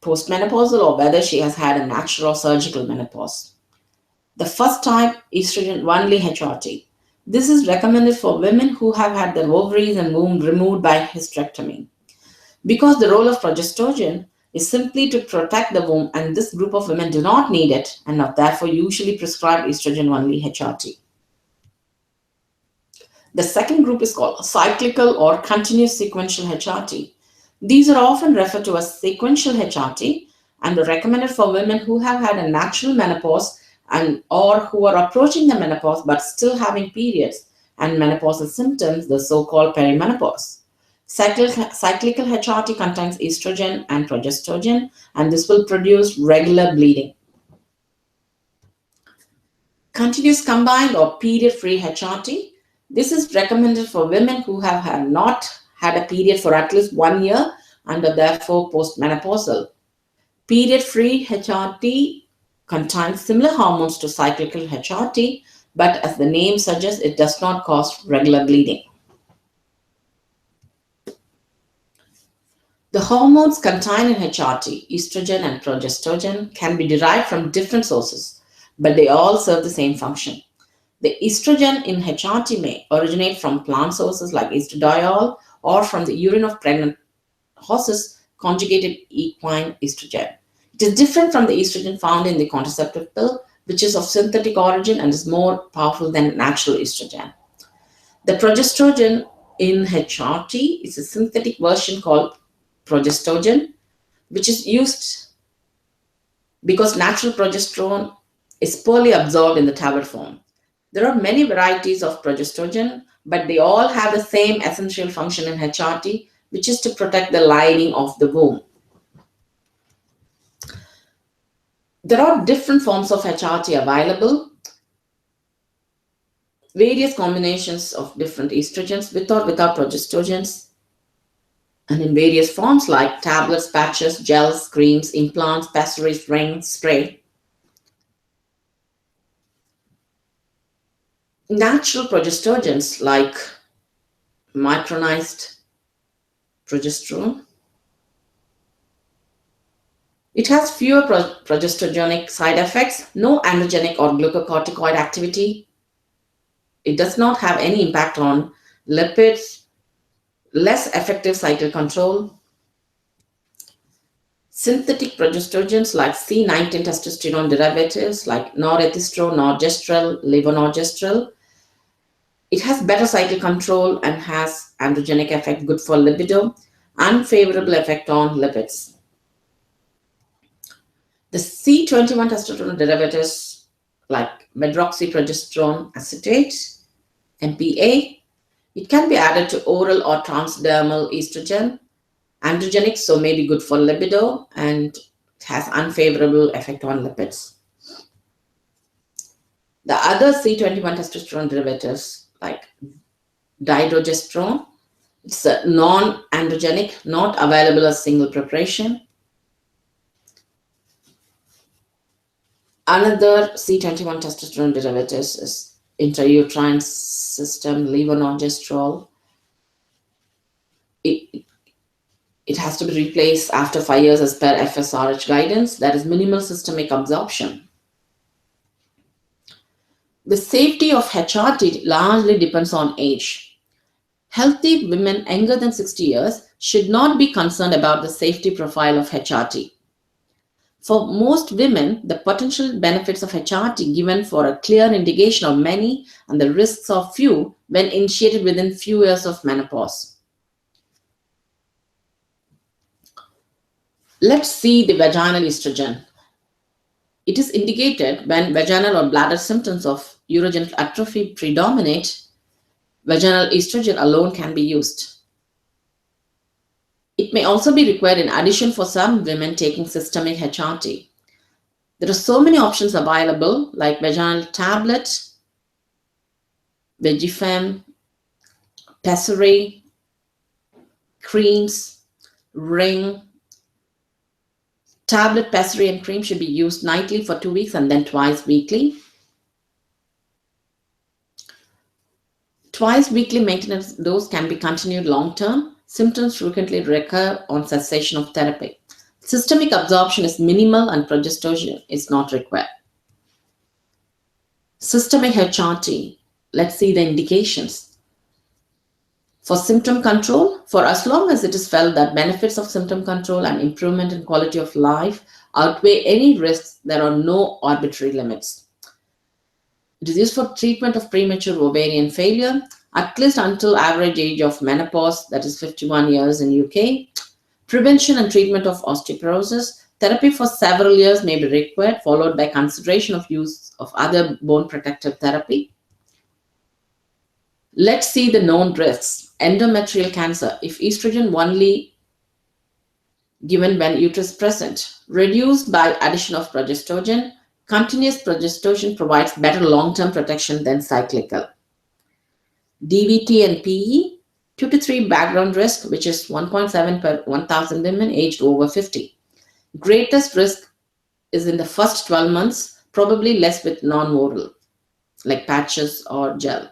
postmenopausal, or whether she has had a natural or surgical menopause. The first type, estrogen-only HRT. This is recommended for women who have had their ovaries and womb removed by hysterectomy. Because the role of progestogen is simply to protect the womb, and this group of women do not need it and are therefore usually prescribed estrogen-only HRT. The second group is called cyclical or continuous sequential HRT. These are often referred to as sequential HRT and are recommended for women who have had a natural menopause and or who are approaching the menopause but still having periods and menopausal symptoms, the so-called perimenopause. Cyclical HRT contains estrogen and progestogen, and this will produce regular bleeding. Continuous combined or period-free HRT. This is recommended for women who have not had a period for at least 1 year and are therefore postmenopausal. Period-free HRT contains similar hormones to cyclical HRT, but as the name suggests, it does not cause regular bleeding. The hormones contained in HRT, estrogen and progestogen, can be derived from different sources, but they all serve the same function. The estrogen in HRT may originate from plant sources like estradiol or from the urine of pregnant horses, conjugated equine estrogen. It is different from the estrogen found in the contraceptive pill, which is of synthetic origin and is more powerful than natural estrogen. The progestogen in HRT is a synthetic version called progestogen, which is used because natural progesterone is poorly absorbed in the tablet form. There are many varieties of progestogen, but they all have the same essential function in HRT, which is to protect the lining of the womb. There are different forms of HRT available, various combinations of different estrogens with or without progestogens, and in various forms like tablets, patches, gels, creams, implants, pessaries, rings, spray. Natural progestogens like micronized progesterone. It has fewer progestogenic side effects, no androgenic or glucocorticoid activity. It does not have any impact on lipids, less effective cycle control. Synthetic progestogens like C19 testosterone derivatives like norethistro, norgestrel, levonorgestrel. It has better cycle control and has androgenic effect, good for libido, unfavorable effect on lipids. The C21 testosterone derivatives like medroxyprogesterone acetate, MPA, it can be added to oral or transdermal estrogen, androgenic, so may be good for libido, and it has unfavorable effect on lipids. The other C21 testosterone derivatives like dydrogesterone, it's a non-androgenic, not available as single preparation. Another C21 testosterone derivatives is intrauterine system levonorgestrel. It has to be replaced after 5 years as per FSRH guidance. That is minimal systemic absorption. The safety of HRT largely depends on age. Healthy women younger than 60 years should not be concerned about the safety profile of HRT. For most women, the potential benefits of HRT given for a clear indication of many and the risks of few when initiated within few years of menopause. Let's see the vaginal estrogen. It is indicated when vaginal or bladder symptoms of urogenital atrophy predominate. Vaginal estrogen alone can be used. It may also be required in addition for some women taking systemic HRT. There are so many options available like vaginal tablet, Vegifem, pessary, creams, ring. Tablet, pessary, and cream should be used nightly for 2 weeks and then twice weekly. Twice weekly maintenance dose can be continued long term. Symptoms frequently recur on cessation of therapy. Systemic absorption is minimal and progestogen is not required. Systemic HRT. Let's see the indications. For symptom control, for as long as it is felt that benefits of symptom control and improvement in quality of life outweigh any risks, there are no arbitrary limits. It is used for treatment of premature ovarian failure, at least until average age of menopause, that is 51 years in UK. Prevention and treatment of osteoporosis. Therapy for several years may be required, followed by consideration of use of other bone protective therapy. Let's see the known risks. Endometrial cancer, if estrogen only given when uterus present, reduced by addition of progestogen. Continuous progestogen provides better long-term protection than cyclical. DVT and PE, 2 to 3 background risk, which is 1.7 per 1,000 women aged over 50. Greatest risk is in the first 12 months, probably less with non-oral, like patches or gel.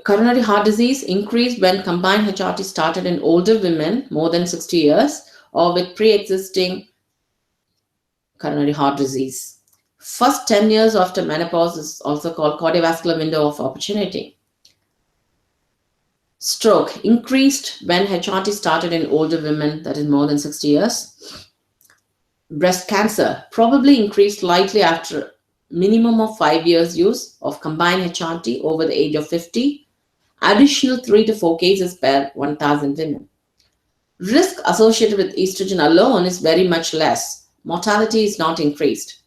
Coronary heart disease increased when combined HRT started in older women more than 60 years or with pre-existing coronary heart disease. First 10 years after menopause is also called cardiovascular window of opportunity. Stroke increased when HRT started in older women, that is more than 60 years. Breast cancer probably increased slightly after minimum of 5 years use of combined HRT over the age of 50, additional 3 to 4 cases per 1,000 women. Risk associated with estrogen alone is very much less. Mortality is not increased.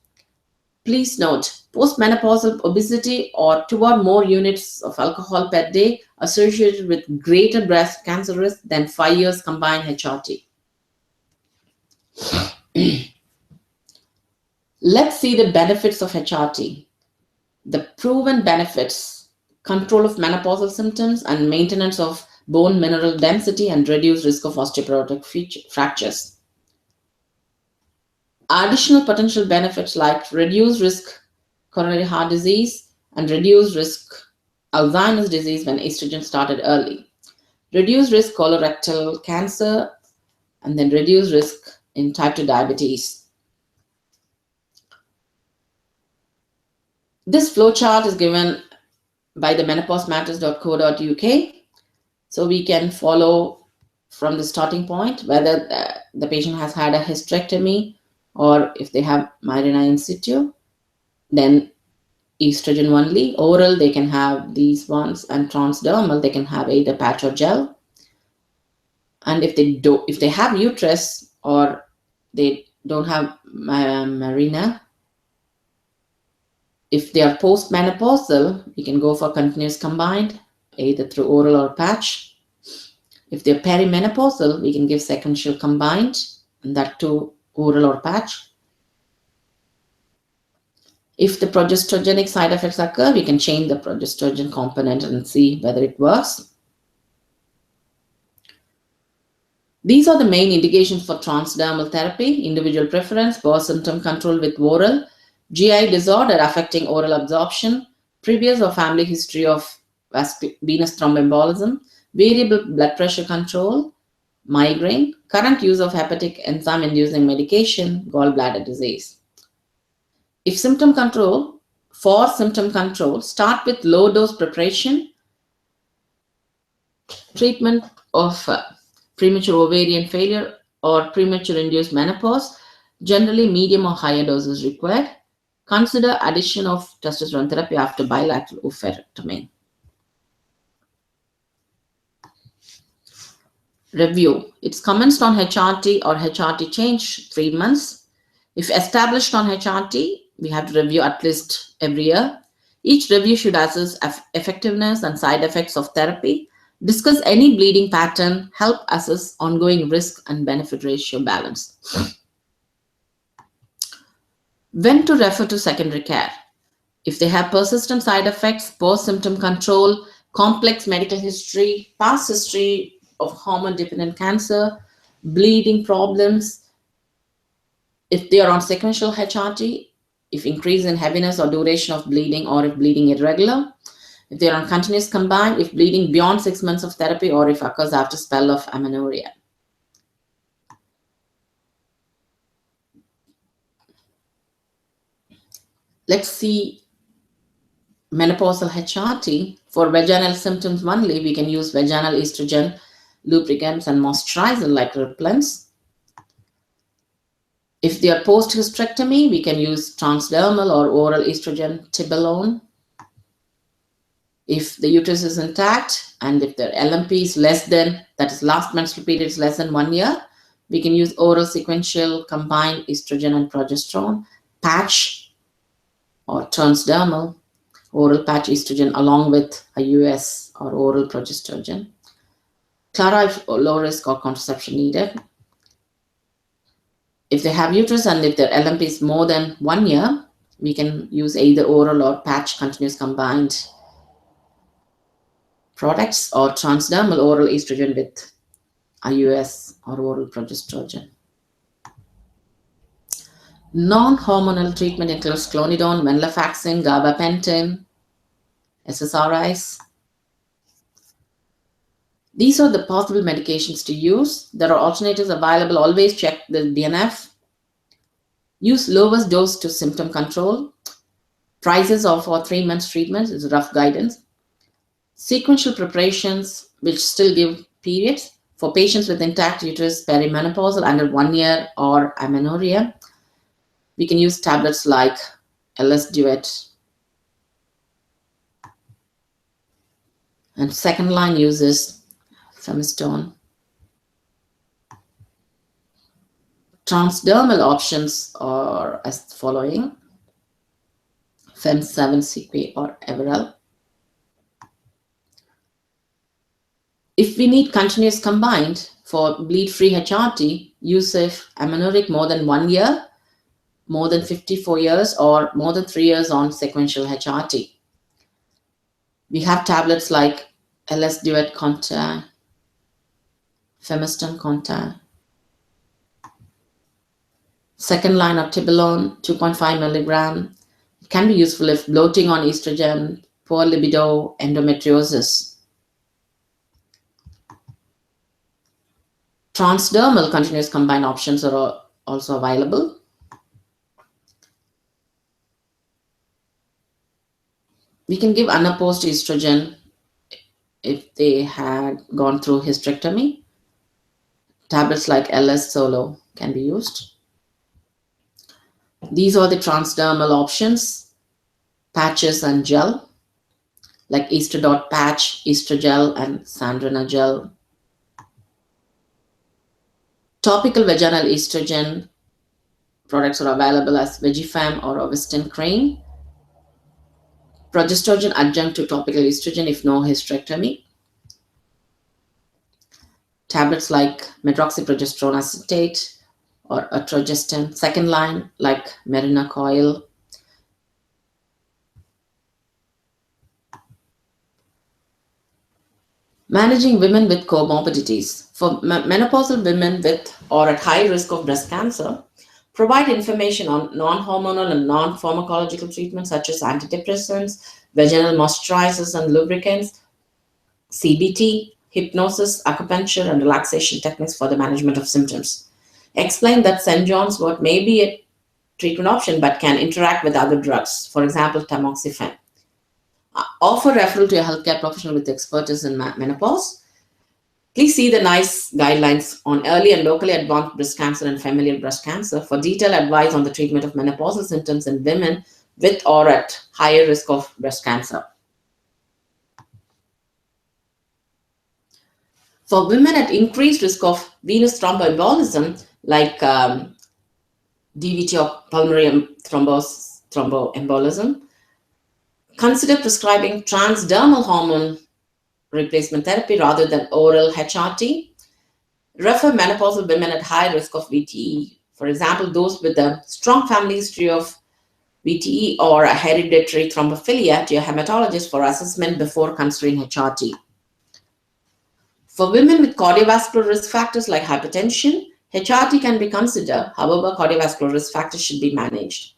Please note, postmenopausal obesity or 2 or more units of alcohol per day associated with greater breast cancer risk than 5 years combined HRT. Let's see the benefits of HRT. The proven benefits: control of menopausal symptoms and maintenance of bone mineral density and reduced risk of osteoporotic fractures. Additional potential benefits like reduced risk coronary heart disease and reduced risk Alzheimer's disease when estrogen started early. Reduced risk colorectal cancer, and then reduced risk in type 2 diabetes. This flowchart is given by the menopausematters.co.uk. So we can follow from the starting point whether the patient has had a hysterectomy or if they have myelina in situ, then estrogen only. Oral, they can have these ones, and transdermal, they can have either patch or gel. And if they have uterus or they don't have myelina, if they are postmenopausal, we can go for continuous combined, either through oral or patch. If they're perimenopausal, we can give sequential combined, and that too oral or patch. If the progesterogenic side effects occur, we can change the progesterone component and see whether it works. These are the main indications for transdermal therapy: individual preference, poor symptom control with oral, GI disorder affecting oral absorption, previous or family history of venous thromboembolism, variable blood pressure control, migraine, current use of hepatic enzyme-inducing medication, gallbladder disease. For symptom control, start with low-dose preparation, treatment of premature ovarian failure or premature induced menopause. Generally, medium or higher doses required. Consider addition of testosterone therapy after bilateral oophorectomy. Review. It's commenced on HRT or HRT change 3 months. If established on HRT, we have to review at least every year. Each review should assess effectiveness and side effects of therapy, discuss any bleeding pattern, help assess ongoing risk and benefit ratio balance. When to refer to secondary care? If they have persistent side effects, poor symptom control, complex medical history, past history of hormone-dependent cancer, bleeding problems, if they are on sequential HRT, if increase in heaviness or duration of bleeding, or if bleeding irregular, if they are on continuous combined, if bleeding beyond 6 months of therapy, or if occurs after spell of amenorrhea. Let's see menopausal HRT. For vaginal symptoms only, we can use vaginal estrogen, lubricants, and moisturizer like repellents. If they are post-hysterectomy, we can use transdermal or oral estrogen tibolone. If the uterus is intact and if their LMP is less than, that is last menstrual period is less than 1 year, we can use oral sequential combined estrogen and progesterone, patch or transdermal, oral patch estrogen along with IUS or oral progesterone. Clara, if low risk or contraception needed. If they have uterus and if their LMP is more than 1 year, we can use either oral or patch continuous combined products or transdermal oral estrogen with IUS or oral progesterone. Non-hormonal treatment includes clonidone, venlafaxine, gabapentin, SSRIs. These are the possible medications to use. There are alternatives available. Always check the DNF. Use lowest dose to symptom control. Prices are for 3 months treatment is rough guidance. Sequential preparations, which still give periods for patients with intact uterus, perimenopausal under 1 year, or amenorrhea. We can use tablets like LS Duet. And second line uses femistone. Transdermal options are as following: Fem7 CP or Everel. If we need continuous combined for bleed-free HRT, use if amenorrheic more than 1 year, more than 54 years, or more than 3 years on sequential HRT. We have tablets like LS Duet Conta, Femiston Conta. Second line of Tibolone, 2.5 milligram. It can be useful if bloating on estrogen, poor libido, endometriosis. Transdermal continuous combined options are also available. We can give unopposed estrogen if they had gone through hysterectomy. Tablets like LS Solo can be used. These are the transdermal options: patches and gel, like Estradot patch, Estrogel, and Sandrina gel. Topical vaginal estrogen products are available as Vegifem or Ovestin cream. Progestogen adjunct to topical estrogen if no hysterectomy. Tablets like medroxyprogesterone acetate or atrogestin. Second line like Merina coil. Managing women with comorbidities. For menopausal women with or at high risk of breast cancer, provide information on non-hormonal and non-pharmacological treatments such as antidepressants, vaginal moisturizers and lubricants, CBT, hypnosis, acupuncture, and relaxation techniques for the management of symptoms. Explain that St. John's wort may be a treatment option but can interact with other drugs, for example, tamoxifen. Offer referral to a healthcare professional with expertise in menopause. Please see the NICE guidelines on early and locally advanced breast cancer and familial breast cancer for detailed advice on the treatment of menopausal symptoms in women with or at higher risk of breast cancer. For women at increased risk of venous thromboembolism, like DVT or pulmonary thromboembolism, consider prescribing transdermal hormone replacement therapy rather than oral HRT. Refer menopausal women at high risk of VTE, for example, those with a strong family history of VTE or a hereditary thrombophilia, to a hematologist for assessment before considering HRT. For women with cardiovascular risk factors like hypertension, HRT can be considered, however, cardiovascular risk factors should be managed.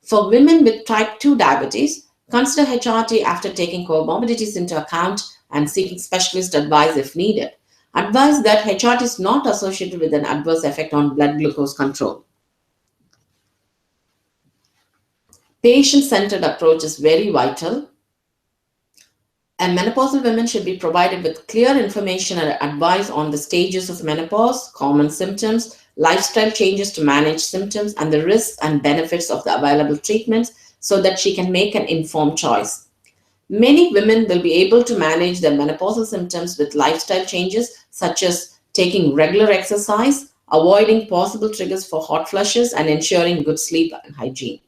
For women with type 2 diabetes, consider HRT after taking comorbidities into account and seeking specialist advice if needed. Advise that HRT is not associated with an adverse effect on blood glucose control. Patient-centered approach is very vital, and menopausal women should be provided with clear information and advice on the stages of menopause, common symptoms, lifestyle changes to manage symptoms, and the risks and benefits of the available treatments so that she can make an informed choice. Many women will be able to manage their menopausal symptoms with lifestyle changes such as taking regular exercise, avoiding possible triggers for hot flushes, and ensuring good sleep and hygiene.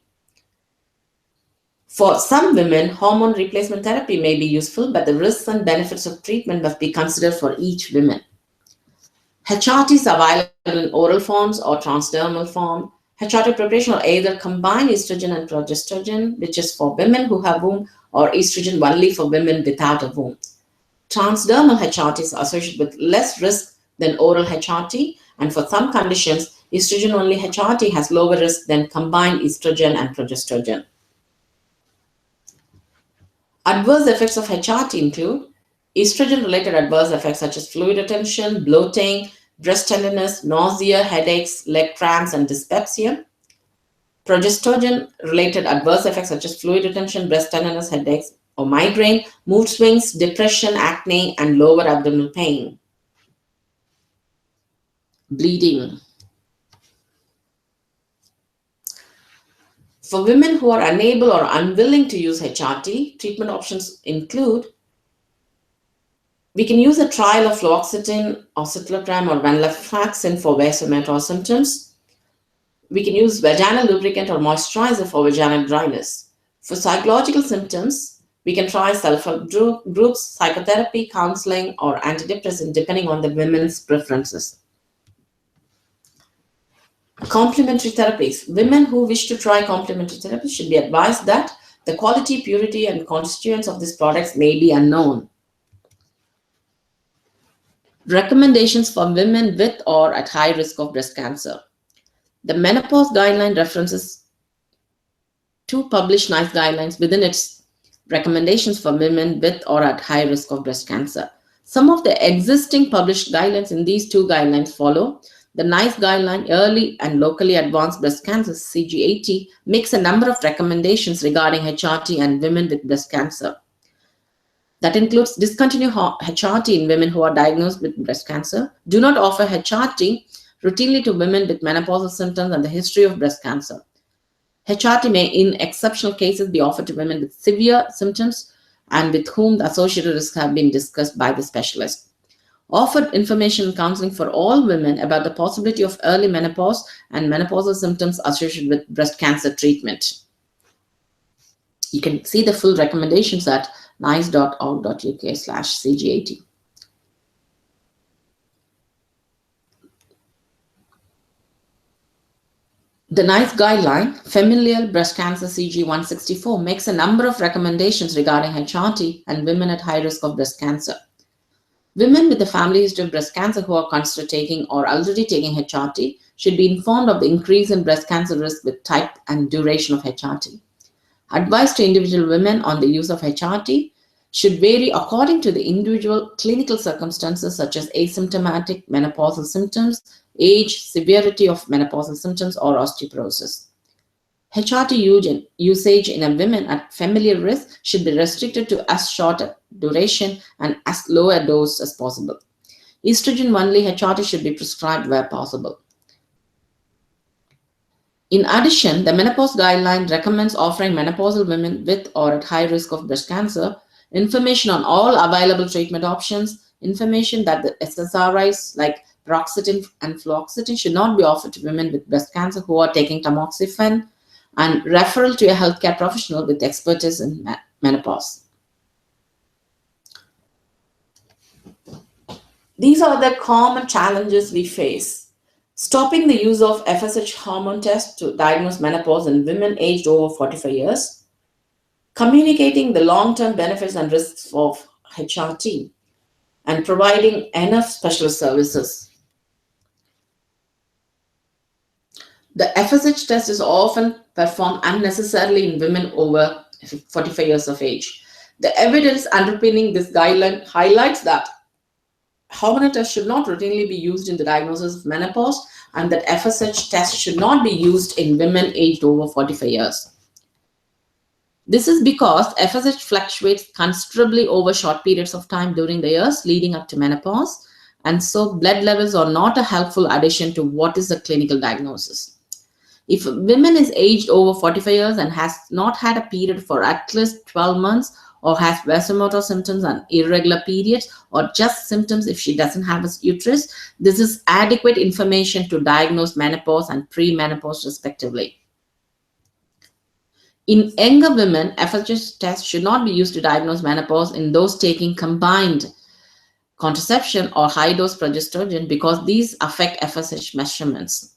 For some women, hormone replacement therapy may be useful, but the risks and benefits of treatment must be considered for each woman. HRT is available in oral forms or transdermal form. HRT preparation will either combine estrogen and progestogen, which is for women who have womb, or estrogen only for women without a womb. Transdermal HRT is associated with less risk than oral HRT, and for some conditions, estrogen-only HRT has lower risk than combined estrogen and progestogen. Adverse effects of HRT include estrogen-related adverse effects such as fluid retention, bloating, breast tenderness, nausea, headaches, leg cramps, and dyspepsia. Progestogen-related adverse effects such as fluid retention, breast tenderness, headaches, or migraine, mood swings, depression, acne, and lower abdominal pain. Bleeding. For women who are unable or unwilling to use HRT, treatment options include we can use a trial of fluoxetine or citalopram or venlafaxine for vasomotor symptoms. We can use vaginal lubricant or moisturizer for vaginal dryness. For psychological symptoms, we can try self-help groups, psychotherapy, counseling, or antidepressant depending on the women's preferences. Complementary therapies. Women who wish to try complementary therapy should be advised that the quality, purity, and constituents of these products may be unknown. Recommendations for women with or at high risk of breast cancer. The menopause guideline references two published NICE guidelines within its recommendations for women with or at high risk of breast cancer. Some of the existing published guidelines in these two guidelines follow. The NICE guideline, Early and Locally Advanced Breast Cancer, CG80, makes a number of recommendations regarding HRT and women with breast cancer. That includes discontinue HRT in women who are diagnosed with breast cancer, do not offer HRT routinely to women with menopausal symptoms and the history of breast cancer. HRT may, in exceptional cases, be offered to women with severe symptoms and with whom the associated risks have been discussed by the specialist. Offered information and counseling for all women about the possibility of early menopause and menopausal symptoms associated with breast cancer treatment. You can see the full recommendations at nice.org.uk/CG80. The NICE guideline, Familial Breast Cancer CG164, makes a number of recommendations regarding HRT and women at high risk of breast cancer. Women with a family history of breast cancer who are considered taking or already taking HRT should be informed of the increase in breast cancer risk with type and duration of HRT. Advice to individual women on the use of HRT should vary according to the individual clinical circumstances such as asymptomatic menopausal symptoms, age, severity of menopausal symptoms, or osteoporosis. HRT usage in a woman at familial risk should be restricted to as short a duration and as low a dose as possible. Estrogen-only HRT should be prescribed where possible. In addition, the menopause guideline recommends offering menopausal women with or at high risk of breast cancer information on all available treatment options, information that the SSRIs like paroxetine and fluoxetine should not be offered to women with breast cancer who are taking tamoxifen, and referral to a healthcare professional with expertise in menopause. These are the common challenges we face. Stopping the use of FSH hormone tests to diagnose menopause in women aged over 45 years. Communicating the long-term benefits and risks of HRT. And providing enough specialist services. The FSH test is often performed unnecessarily in women over 45 years of age. The evidence underpinning this guideline highlights that hormonal tests should not routinely be used in the diagnosis of menopause and that FSH tests should not be used in women aged over 45 years. This is because FSH fluctuates considerably over short periods of time during the years leading up to menopause, and so blood levels are not a helpful addition to what is a clinical diagnosis. If a woman is aged over 45 years and has not had a period for at least 12 months or has vasomotor symptoms and irregular periods or just symptoms if she doesn't have a uterus, this is adequate information to diagnose menopause and premenopause respectively. In younger women, FSH tests should not be used to diagnose menopause in those taking combined contraception or high-dose progesterone because these affect FSH measurements.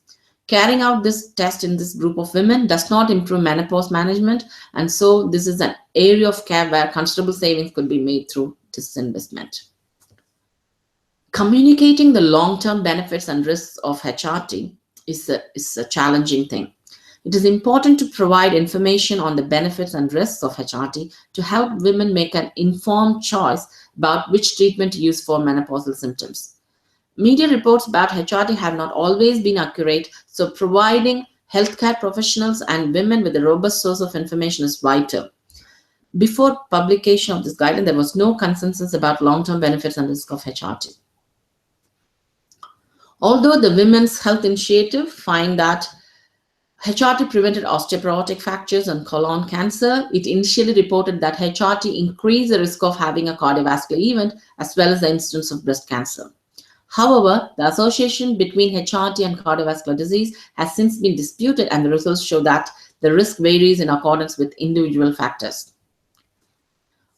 Carrying out this test in this group of women does not improve menopause management, and so this is an area of care where considerable savings could be made through disinvestment. Communicating the long-term benefits and risks of HRT is a challenging thing. It is important to provide information on the benefits and risks of HRT to help women make an informed choice about which treatment to use for menopausal symptoms. Media reports about HRT have not always been accurate, so providing healthcare professionals and women with a robust source of information is vital. Before publication of this guideline, there was no consensus about long-term benefits and risk of HRT. Although the Women's Health Initiative find that HRT prevented osteoporotic fractures and colon cancer. It initially reported that HRT increased the risk of having a cardiovascular event as well as the incidence of breast cancer. However, the association between HRT and cardiovascular disease has since been disputed, and the results show that the risk varies in accordance with individual factors.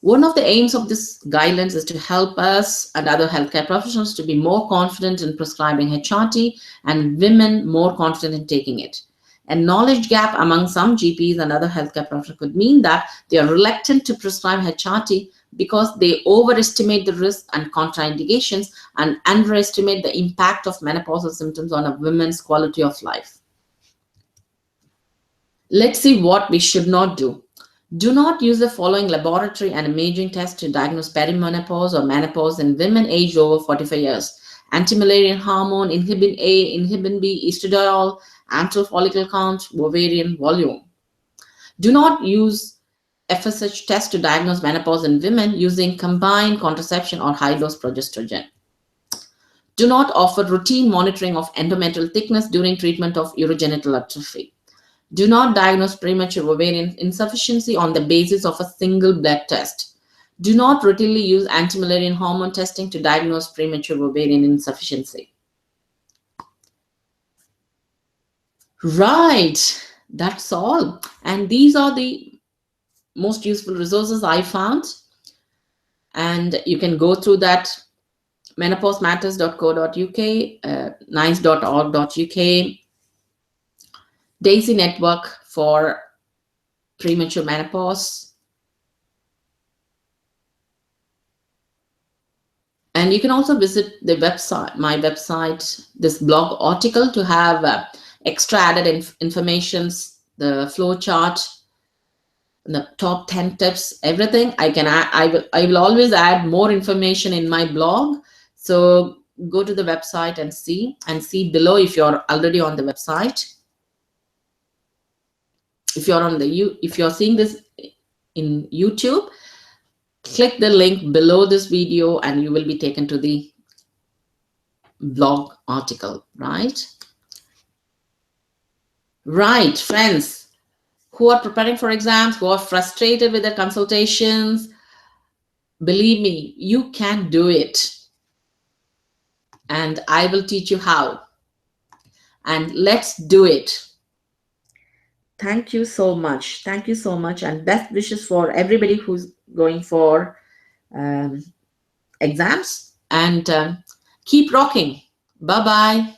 One of the aims of this guidelines is to help us and other healthcare professionals to be more confident in prescribing HRT and women more confident in taking it. A knowledge gap among some GPs and other healthcare professionals could mean that they are reluctant to prescribe HRT because they overestimate the risks and contraindications and underestimate the impact of menopausal symptoms on a woman's quality of life. Let's see what we should not do. Do not use the following laboratory and imaging tests to diagnose perimenopause or menopause in women aged over 45 years. Anti-Mullerian hormone, inhibin A, inhibin B, estradiol, antral follicle count, ovarian volume. Do not use FSH test to diagnose menopause in women using combined contraception or high-dose progesterone. Do not offer routine monitoring of endometrial thickness during treatment of urogenital atrophy. Do not diagnose premature ovarian insufficiency on the basis of a single blood test. Do not routinely use anti-Mullerian hormone testing to diagnose premature ovarian insufficiency. Right, that's all. And these are the most useful resources I found. And you can go through that: menopausematters.co.uk, nice.org.uk, Daisy Network for premature menopause. And you can also visit the website, my website, this blog article to have extra added informations, the flowchart, the top 10 tips, everything. I will always add more information in my blog. So go to the website and see below if you're already on the website. If you're seeing this in YouTube, click the link below this video and you will be taken to the blog article, right? Right, friends who are preparing for exams, who are frustrated with their consultations, believe me, you can do it. And I will teach you how. And let's do it. Thank you so much. Thank you so much. And best wishes for everybody who's going for exams. And keep rocking. Bye-bye.